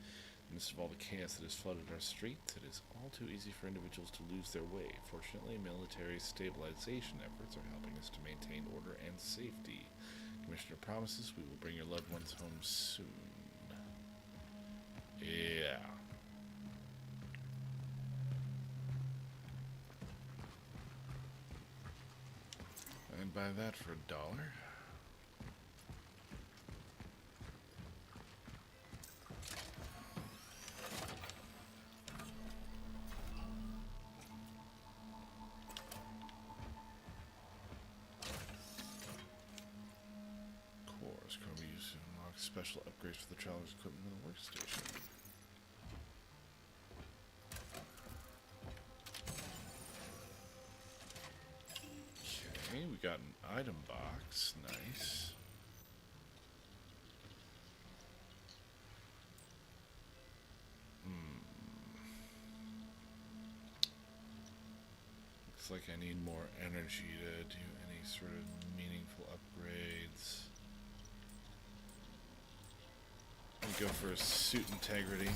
In the midst of all the chaos that has flooded our streets, it is all too easy for individuals to lose their way. Fortunately, military stabilization efforts are helping us to maintain order and safety. Commissioner promises we will bring your loved ones home soon. Yeah. And buy that for $1. Cores can be used to unlock special upgrades for the traveler's equipment in the workstation. Okay, we got an item box. Nice. Looks like I need more energy to do any sort of meaningful upgrades. I'll go for a suit integrity.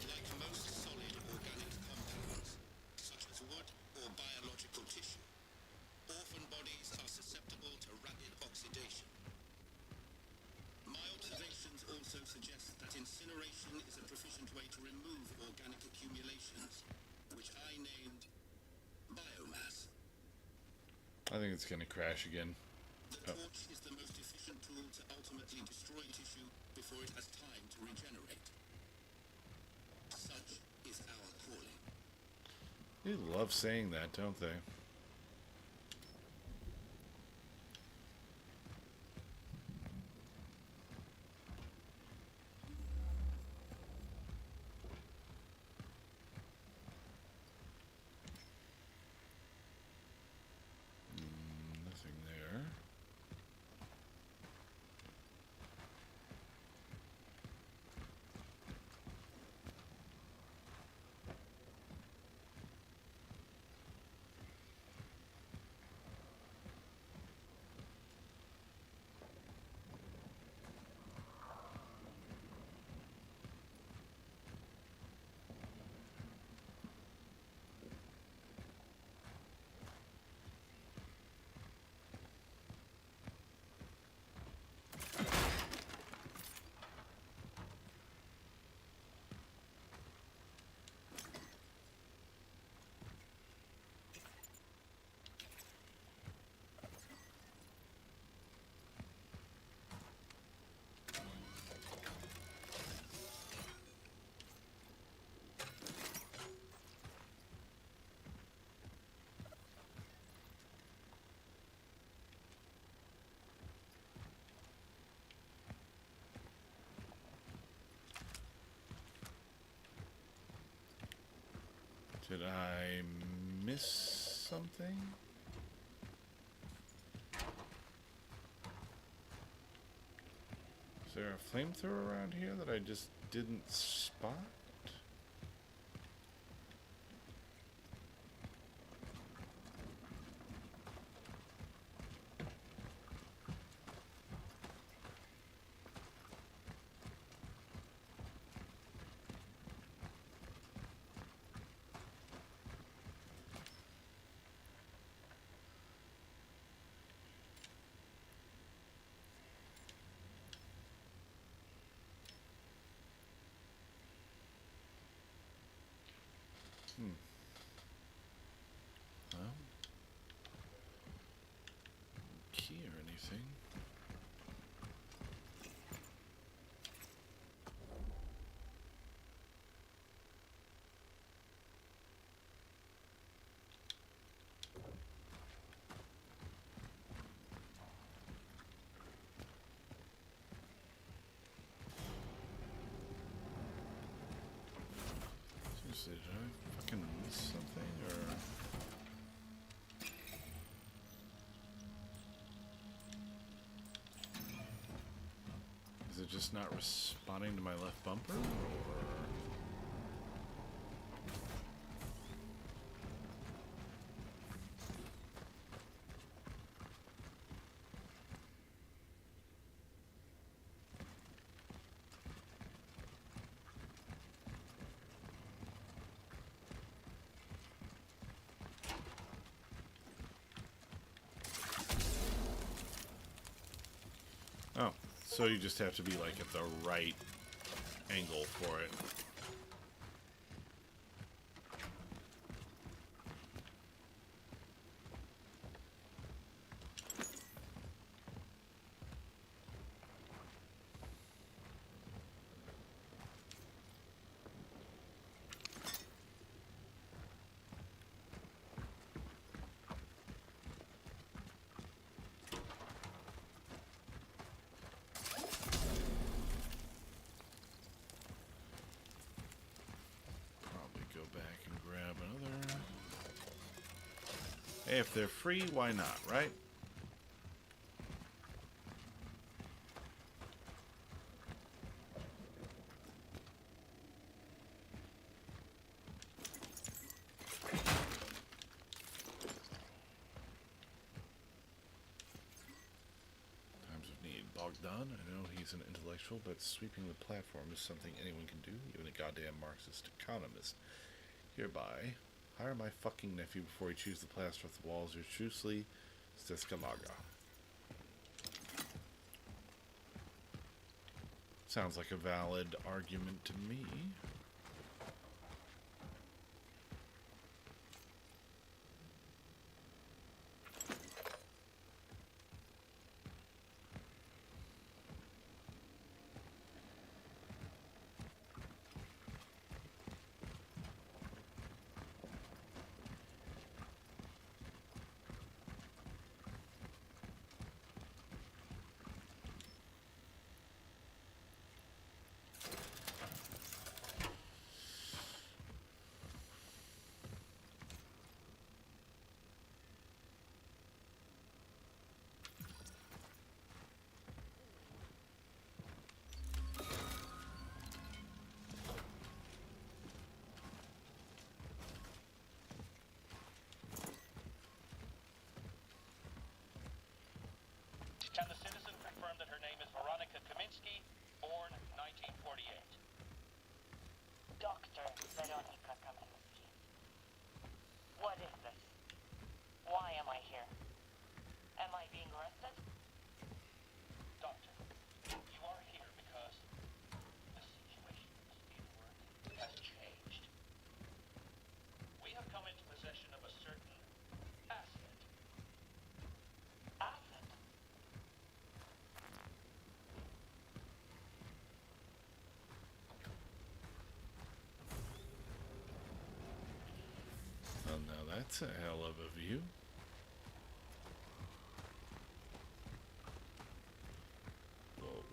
Like most solid organic compounds, such as wood or biological tissue, orphan bodies are susceptible to rapid oxidation. My observations also suggest that incineration is a proficient way to remove organic accumulations, which I named biomass. I think it's gonna crash again. The torch is the most efficient tool to ultimately destroy tissue before it has time to regenerate. Such is our calling. They love saying that, don't they? Nothing there. Did I miss something? Is there a flamethrower around here that I just didn't spot? Well, key or anything. Seriously, did I fucking miss something or? it just not responding to my left bumper? Or... Oh, so you just have to be like at the right angle for it. Hey, if they're free, why not, right? Times of need. Bogdan, I know he's an intellectual, but sweeping the platform is something anyone can do, even a goddamn Marxist economist. Hereby, hire my fucking nephew before he chews the plaster off the walls. Yours truthfully, Steskamaga. Sounds like a valid argument to me. Can the citizen confirm that her name is Veronica Kaminsky, born 1948? Dr. Veronica Kaminsky. What is this? Why am I here? Am I being arrested? Doctor, you are here because the situation in work has changed. We have come into possession of a certain asset. Asset? Well, now that's a hell of a view. Whoa.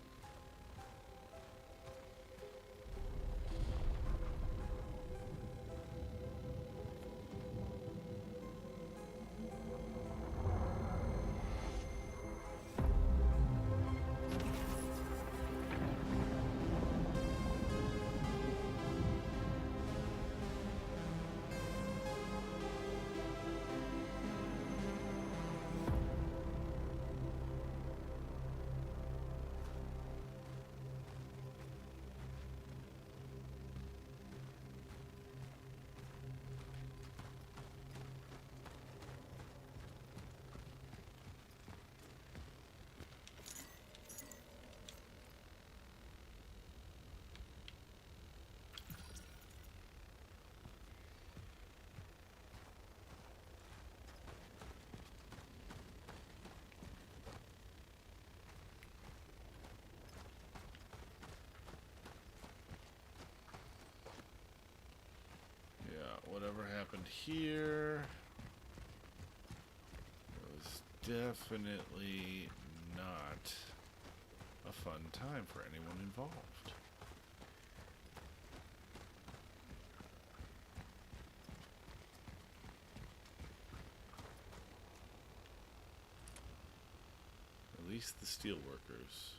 Whatever happened here was definitely not a fun time for anyone involved. At least the steelworkers.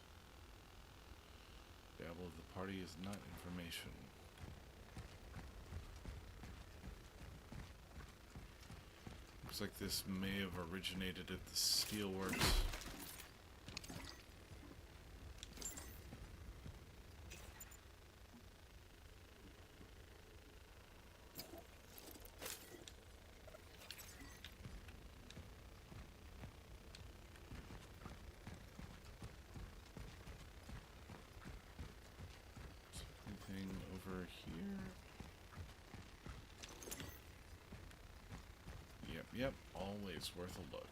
Babble of the party is not information. Looks like this may have originated at the steelworks. Anything over here? Yep, always worth a look.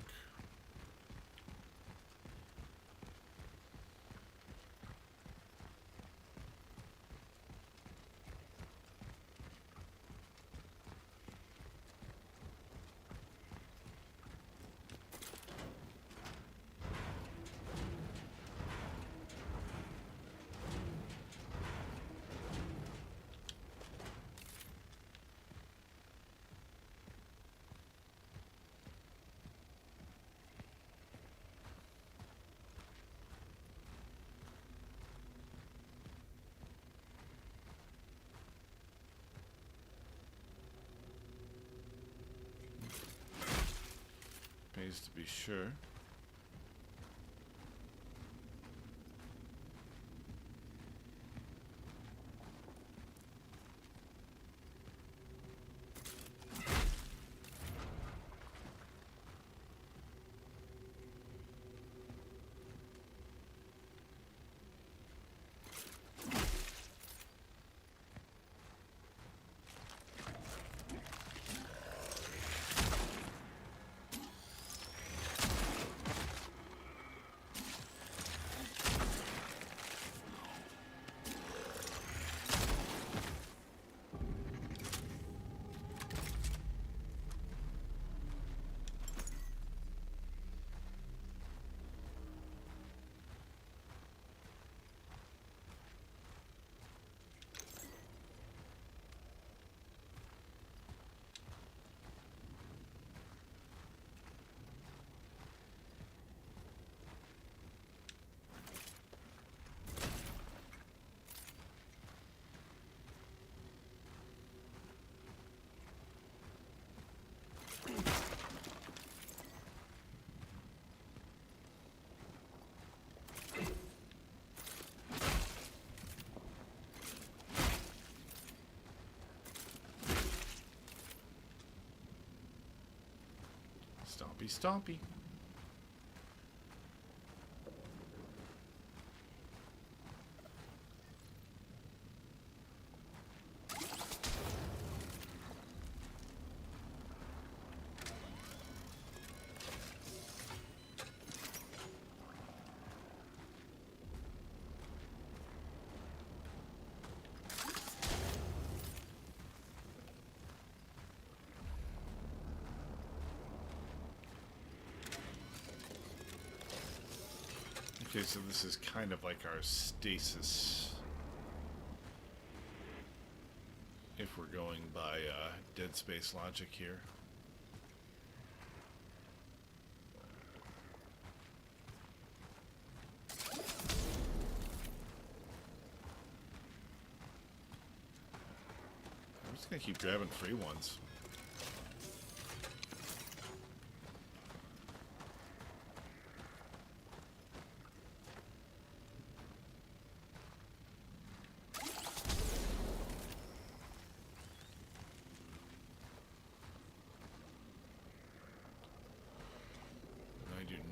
Pays to be sure. Stompy, stompy. Okay, so this is kind of like our stasis. If we're going by Dead Space logic here. I'm just gonna keep grabbing free ones.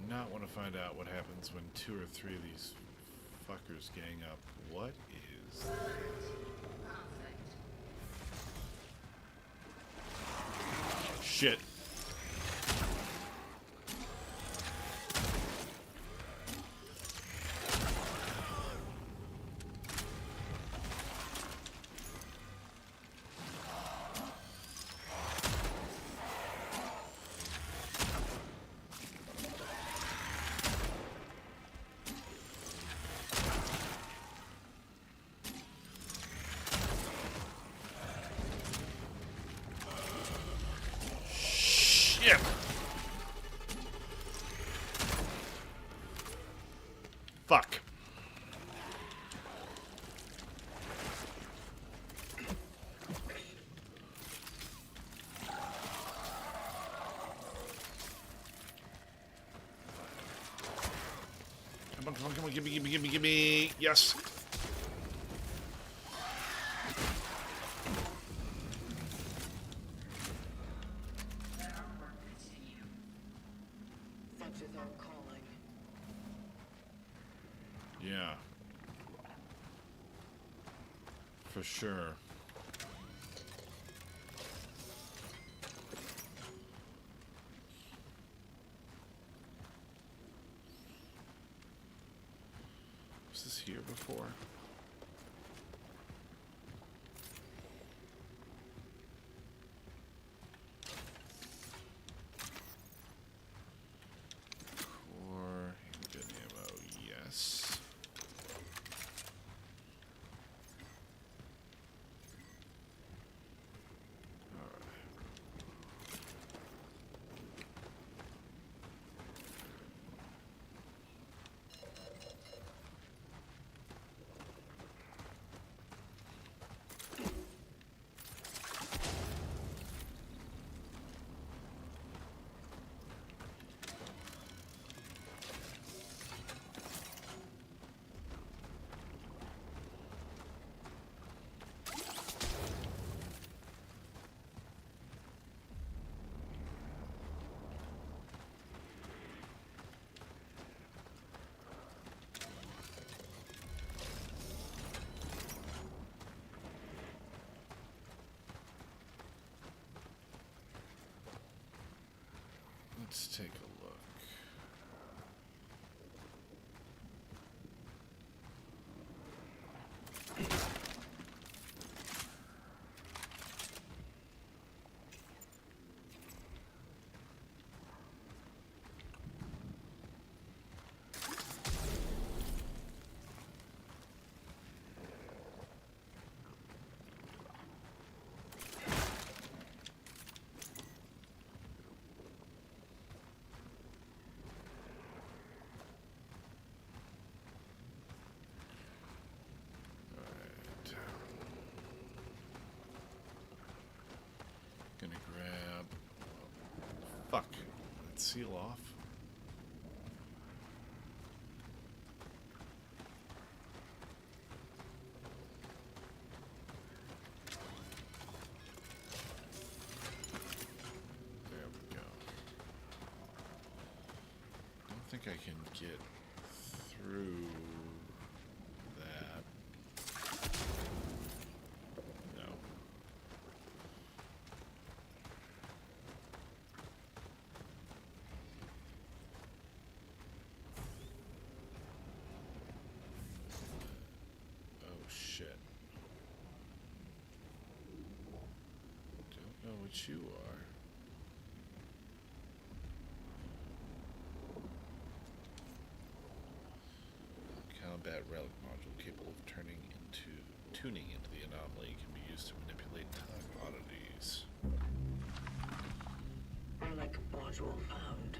Not want to find out what happens when 2 or 3 of these fuckers gang up. What is that? Shit. Come on, come on, come on. Give me, give me, give me, give me. Yes. Such is our calling. Yeah. For sure. Was this here before? Core handgun ammo, yes. Let's take a look. Gonna grab. Fuck. Let's seal off. There we go. Don't think I can get through that. No. Oh shit. Don't know what you are. Combat relic module capable of tuning into the anomaly can be used to manipulate time oddities. Relic module found.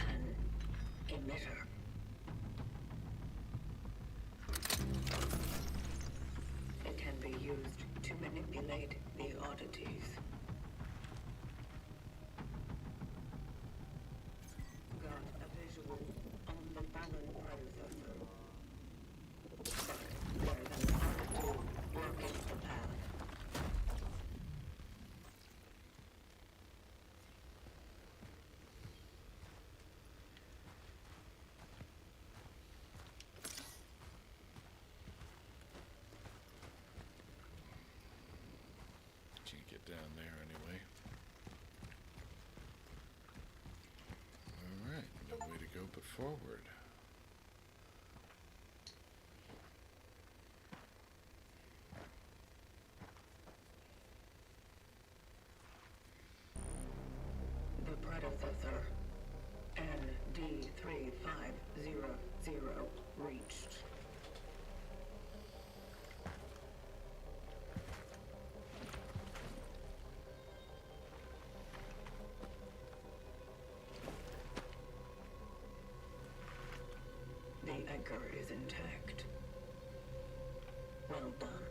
An emitter. It can be used to manipulate the oddities. Got a visual on the fallen predecessor. There's an oddity blocking the path. Can't get down there anyway. Alright, no way to go but forward. The predecessor, ND3500, reached. The anchor is intact. Well done.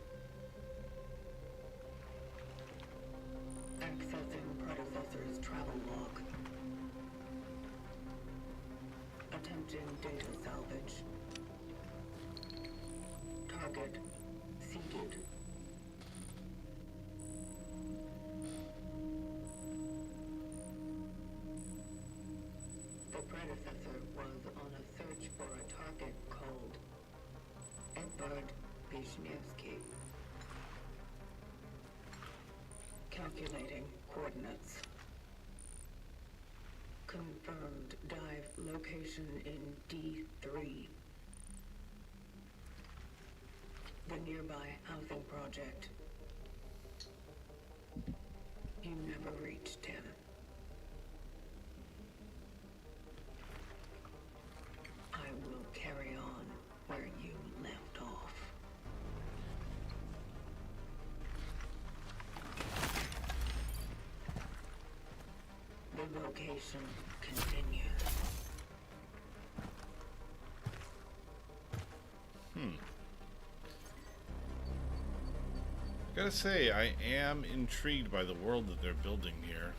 Accessing predecessor's travel log. Attempting data target seeded. The predecessor was on a search for a target called Edvard Wisniewski. Calculating coordinates. Confirmed dive location in D3. The nearby housing project. You never reached him. I will carry on where you left off. The vocation continues. Gotta say, I am intrigued by the world that they're building here.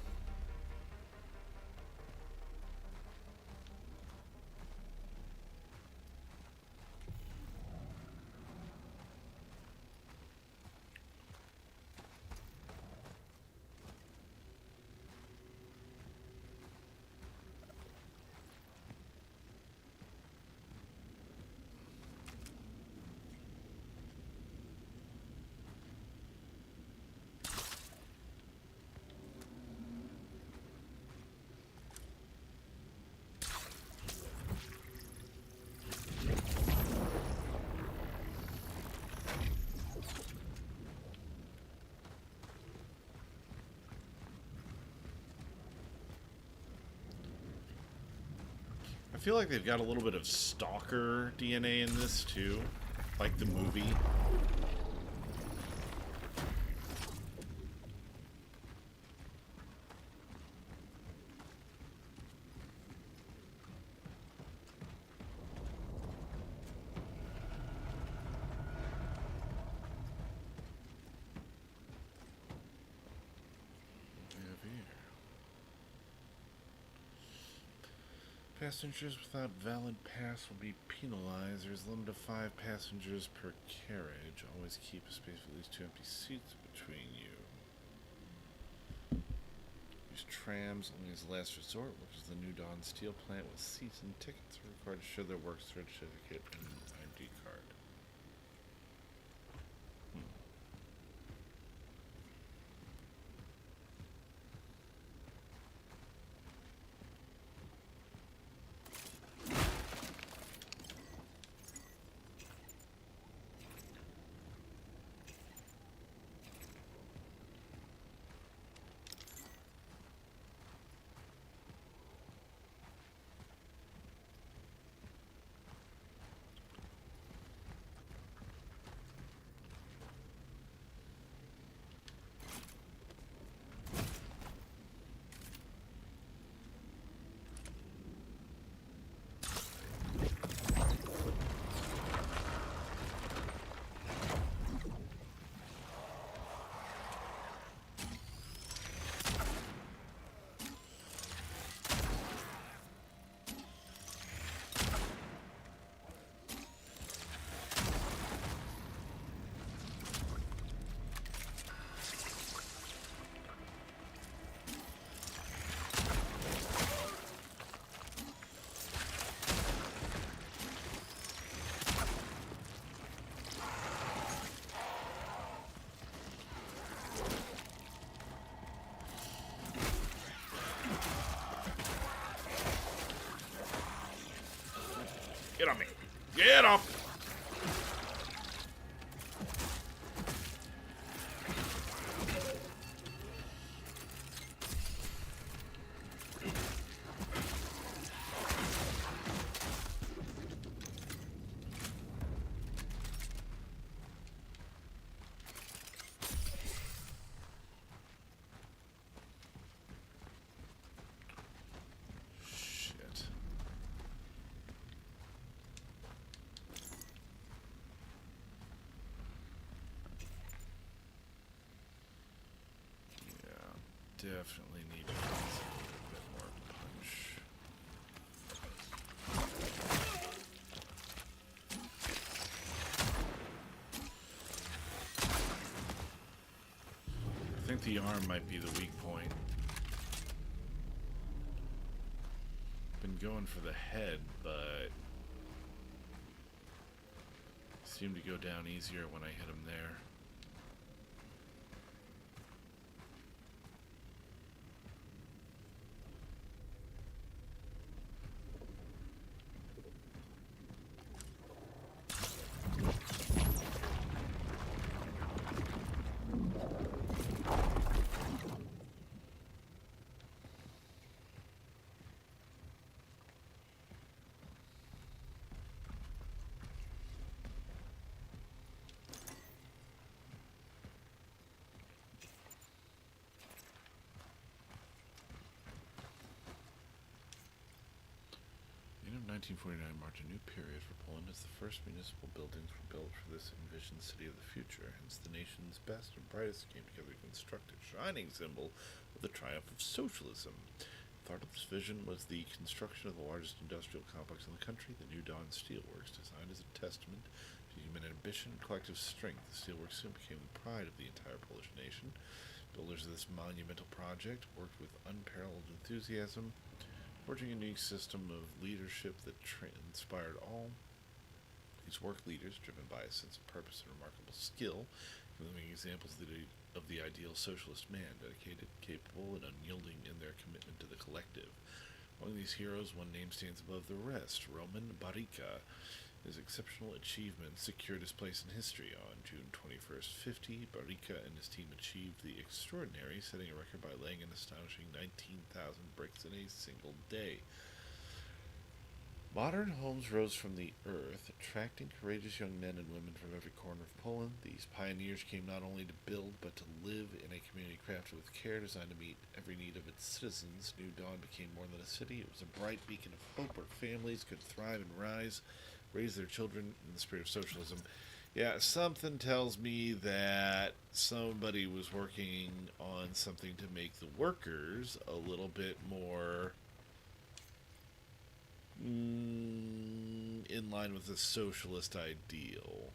I feel like they've got a little bit of stalker DNA in this too, like the movie. Passengers without valid pass will be penalized. There's a limit of 5 passengers per carriage. Always keep a space for at least 2 empty seats between you. Use trams only as a last resort, which is the New Dawn Steel plant with seats and tickets are required to show their work certificate and ID card. Get on me. Get up. Definitely need to get a bit more punch. think the arm might be the weak point. Been going for the head, but seemed to go down easier when I hit him there. The end of 1949 marked a new period for Poland as the first municipal buildings were built for this envisioned city of the future. Hence, the nation's best and brightest came together to construct a shining symbol of the triumph of socialism. The heart of this vision was the construction of the largest industrial complex in the country, the New Dawn Steelworks. Designed as a testament to human ambition and collective strength, the steelworks soon became the pride of the entire Polish nation. Builders of this monumental project worked with unparalleled enthusiasm, forging a unique system of leadership that inspired all. These work leaders, driven by a sense of purpose and remarkable skill, living examples of the ideal socialist man, dedicated, capable, and unyielding in their commitment to the collective. Among these heroes, one name stands above the rest: Roman Veronica. His exceptional achievements secured his place in history. On June 21st, 50, Veronica and his team achieved the extraordinary, setting a record by laying an astonishing 19,000 bricks in a single day. Modern homes rose from the earth, attracting courageous young men and women from every corner of Poland. These pioneers came not only to build, but to live in a community crafted with care, designed to meet every need of its citizens. New Dawn became more than a city. It was a bright beacon of hope where families could thrive and raise their children in the spirit of socialism. Yeah, something tells me that somebody was working on something to make the workers a little bit more in line with the socialist ideal.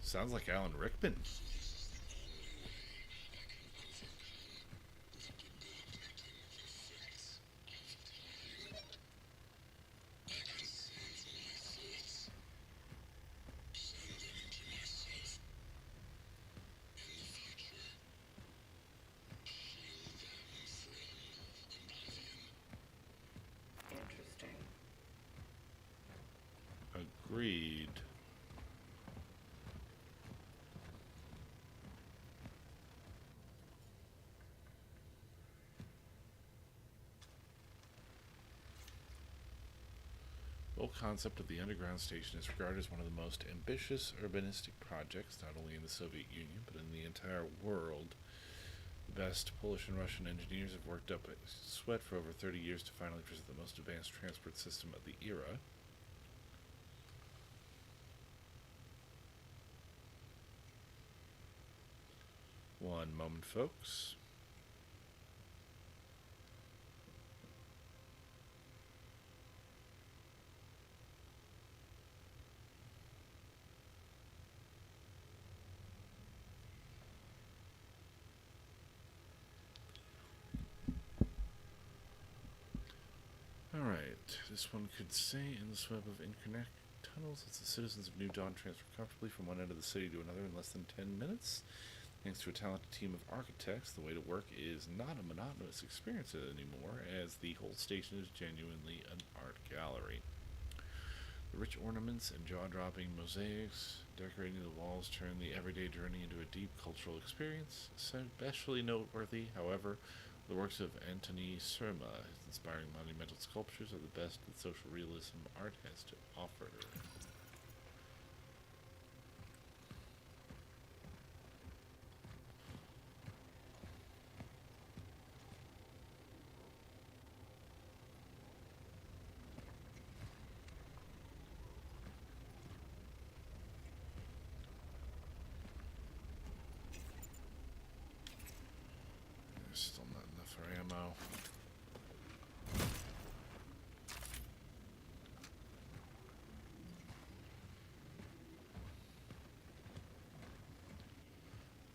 Sounds like Alan Rickman. Interesting. Agreed. The whole concept of the underground station is regarded as one of the most ambitious urbanistic projects, not only in the Soviet Union, but in the entire world. The best Polish and Russian engineers have worked up a sweat for over 30 years to finally present the most advanced transport system of the era. One moment, folks. Alright, this one could say in this web of interconnect tunnels as the citizens of New Dawn transfer comfortably from one end of the city to another in less than 10 minutes. Thanks to a talented team of architects, the way to work is not a monotonous experience anymore, as the whole station is genuinely an art gallery. The rich ornaments and jaw-dropping mosaics decorating the walls turn the everyday journey into a deep cultural experience. Especially noteworthy, however, the works of Antoni Surma. His inspiring monumental sculptures are the best that social realism art has to offer.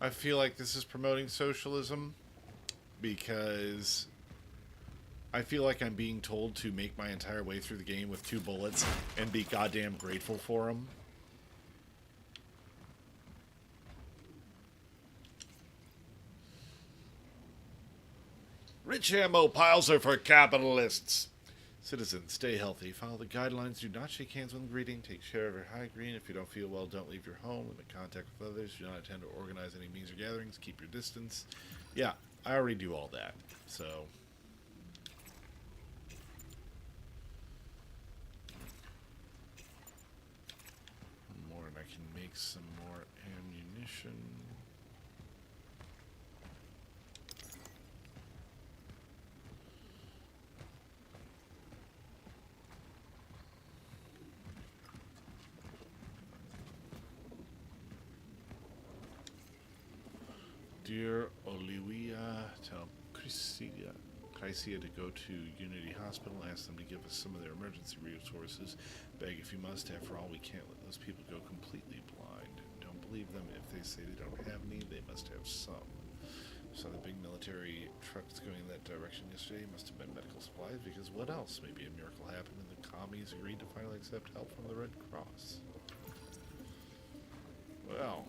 I feel like this is promoting socialism because I feel like I'm being told to make my entire way through the game with 2 bullets and be goddamn grateful for them. Rich ammo piles are for capitalists. Citizens, stay healthy. Follow the guidelines. Do not shake hands when greeting. Take care of your high green. If you don't feel well, don't leave your home. Limit contact with others. Do not attend or organize any meetings or gatherings. Keep your distance. Yeah, I already do all that. So... more, and I can make some more ammunition. Dear Olivia, tell Chrysia to go to Unity Hospital and ask them to give us some of their emergency resources. Beg if you must. After all, we can't let those people go completely blind. Don't believe them if they say they don't have any. They must have some. Saw the big military trucks going in that direction yesterday. Must have been medical supplies, because what else? Maybe a miracle happened and the commies agreed to finally accept help from the Red Cross. Well...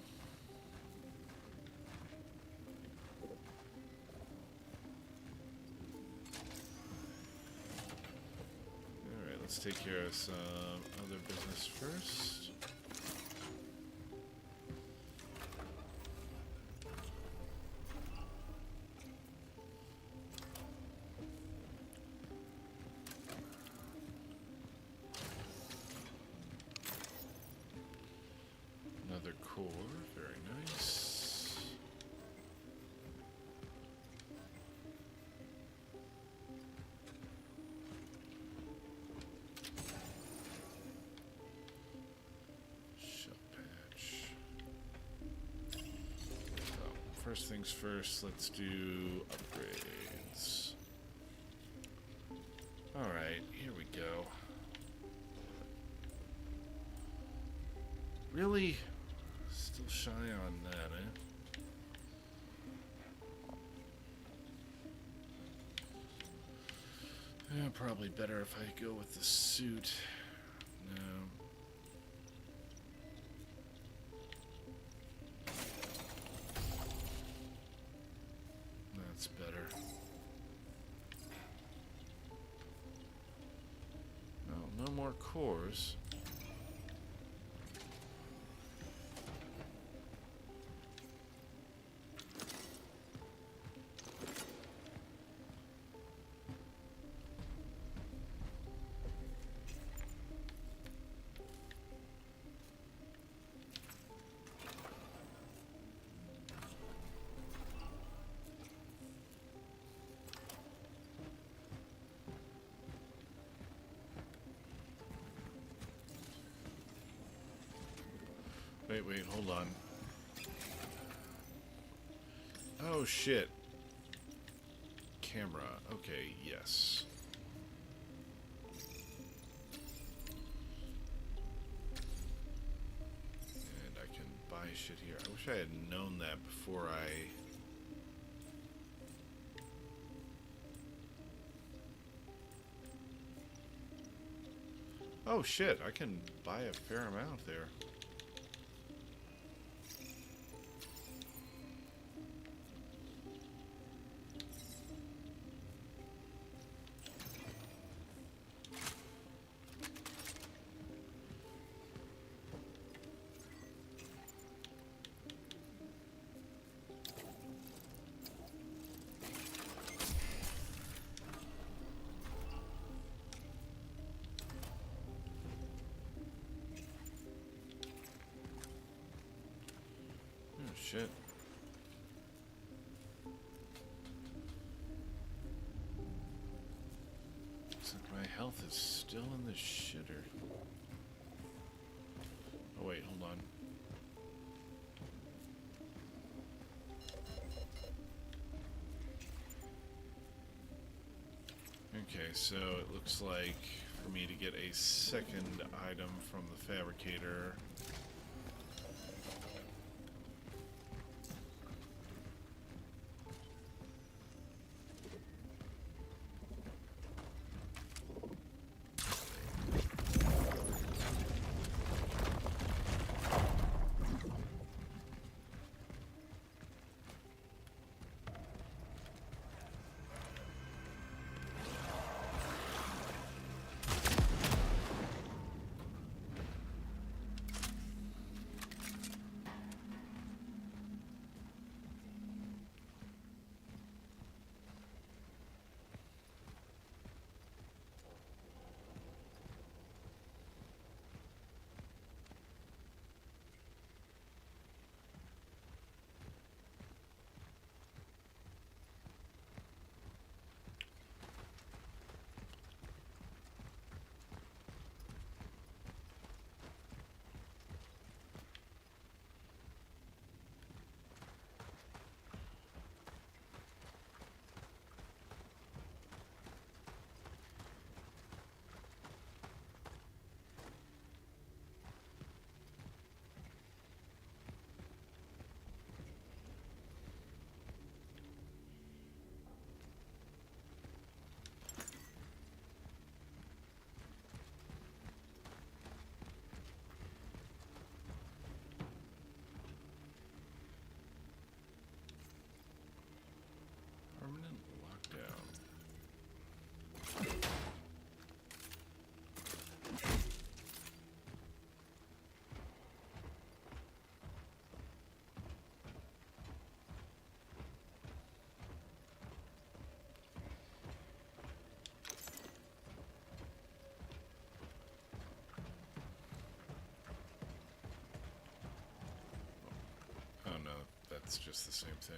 let's take care of some other business first. Another core, very nice. First things first, let's do upgrades. Alright, here we go. Really? Still shy on that, eh? Yeah, probably better if I go with the suit. No. That's better. Well, no more cores. Wait, hold on. Oh, shit. Camera. Okay, yes. And I can buy shit here. I wish I had known that before I... Oh, shit. I can buy a fair amount there. Shit. Looks like my health is still in the shitter. Oh wait, hold on. Okay, so it looks like for me to get a second item from the fabricator, it's just the same thing.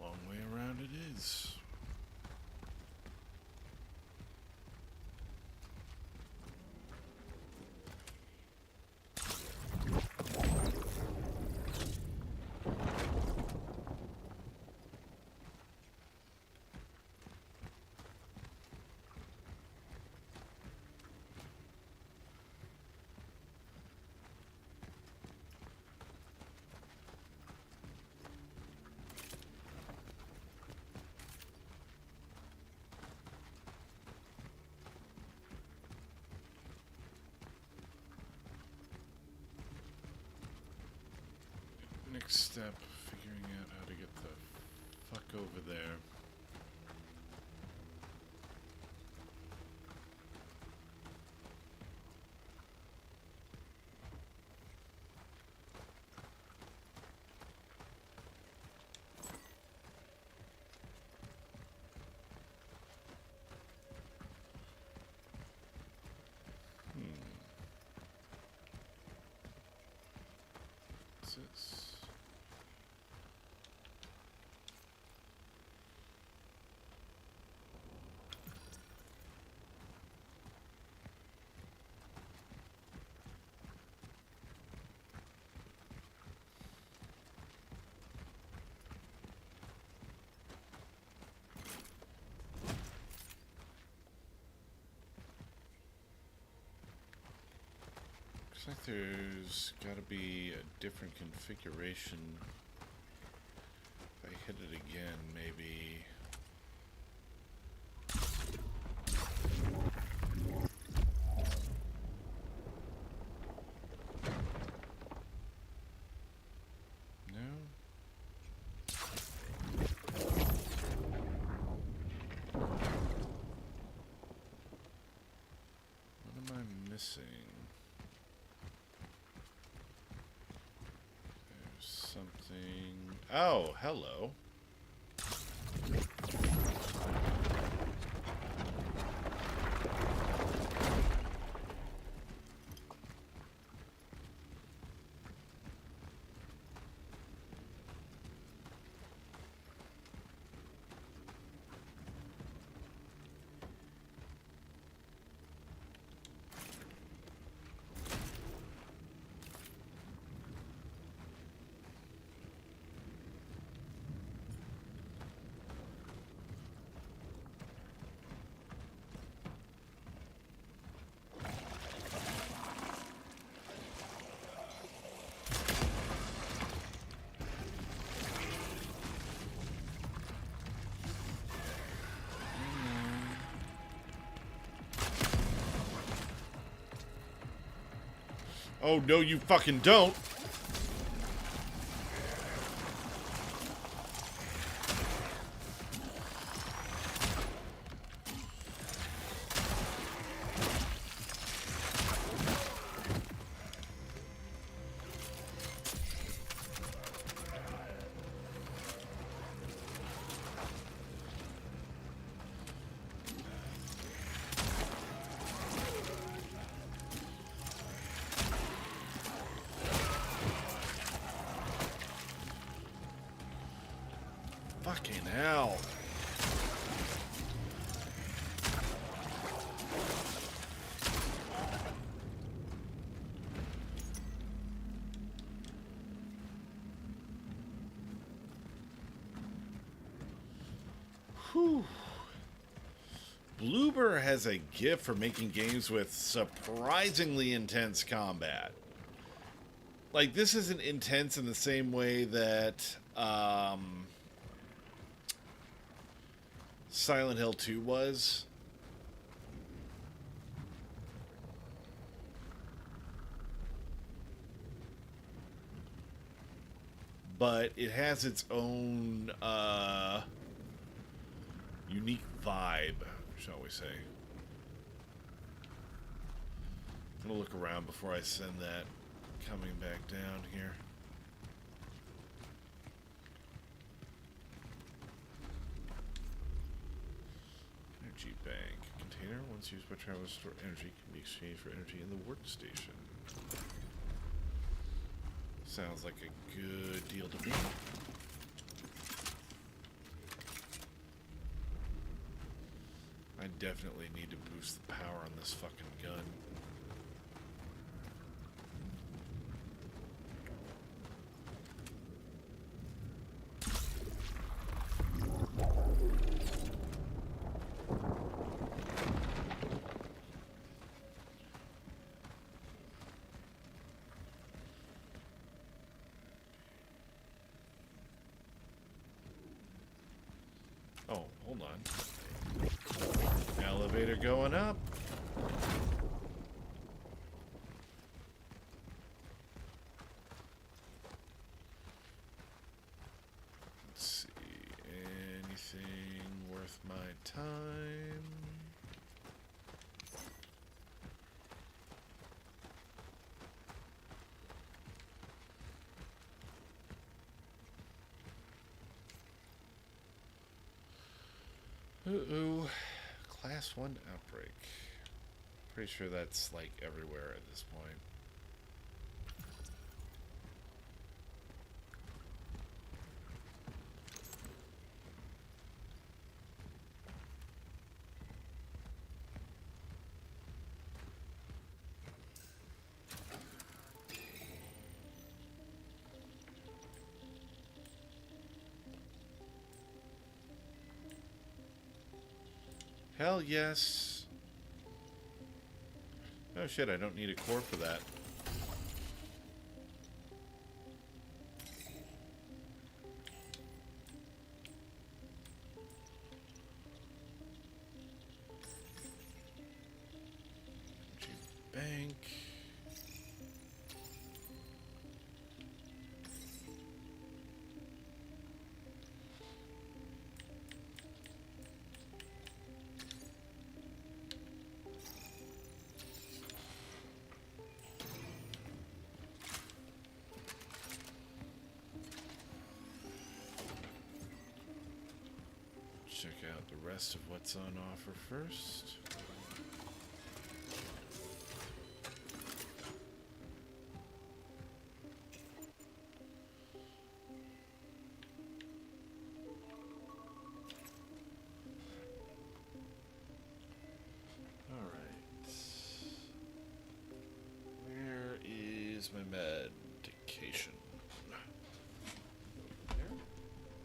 Long way around it is. Next step, figuring out how to get the fuck over there. What's this? Looks like there's gotta be a different configuration. If I hit it again, maybe. No? What am I missing? Something. Oh, hello. Oh, no, you fucking don't. Fucking hell. Whew. Bloober has a gift for making games with surprisingly intense combat. Like, this isn't intense in the same way that, Silent Hill 2 was. But it has its own unique vibe, shall we say. I'm gonna look around before I send that coming back down here. Energy bank. Container, once used by travelers, store energy can be exchanged for energy in the workstation. Sounds like a good deal to me. I definitely need to boost the power on this fucking gun. Oh, hold on. Elevator going up. Let's see. Anything worth my time? Uh-oh. Class 1 outbreak. Pretty sure that's, like, everywhere at this point. Hell yes. Oh shit, I don't need a core for that. Bank. Check out the rest of what's on offer first. Alright. Where is my medication? There?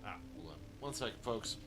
Ah, hold on. 1 second, folks.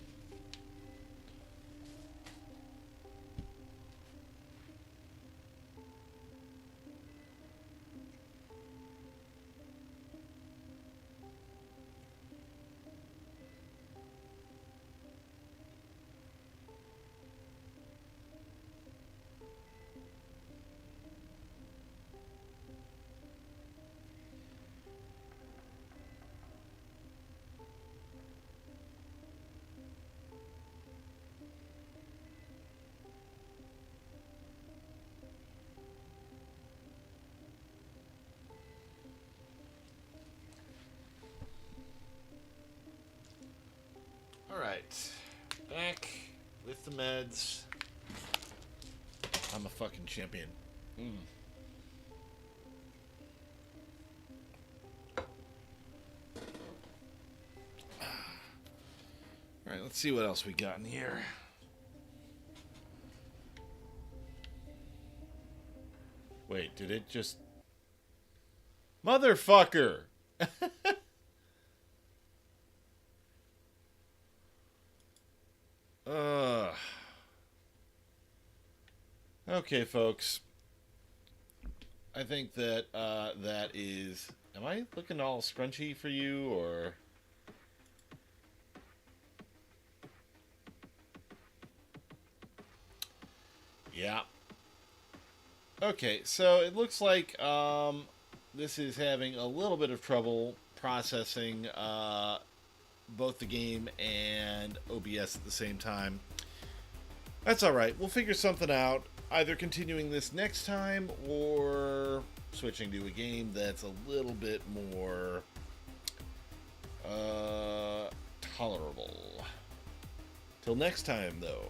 Alright. Back with the meds. I'm a fucking champion. Alright, let's see what else we got in here. Wait, did it just... Motherfucker! Okay, folks. I think that that is... Am I looking all scrunchy for you, or... Yeah. Okay, so it looks like this is having a little bit of trouble processing both the game and OBS at the same time. That's alright. We'll figure something out. Either continuing this next time or switching to a game that's a little bit more tolerable. Till next time, though.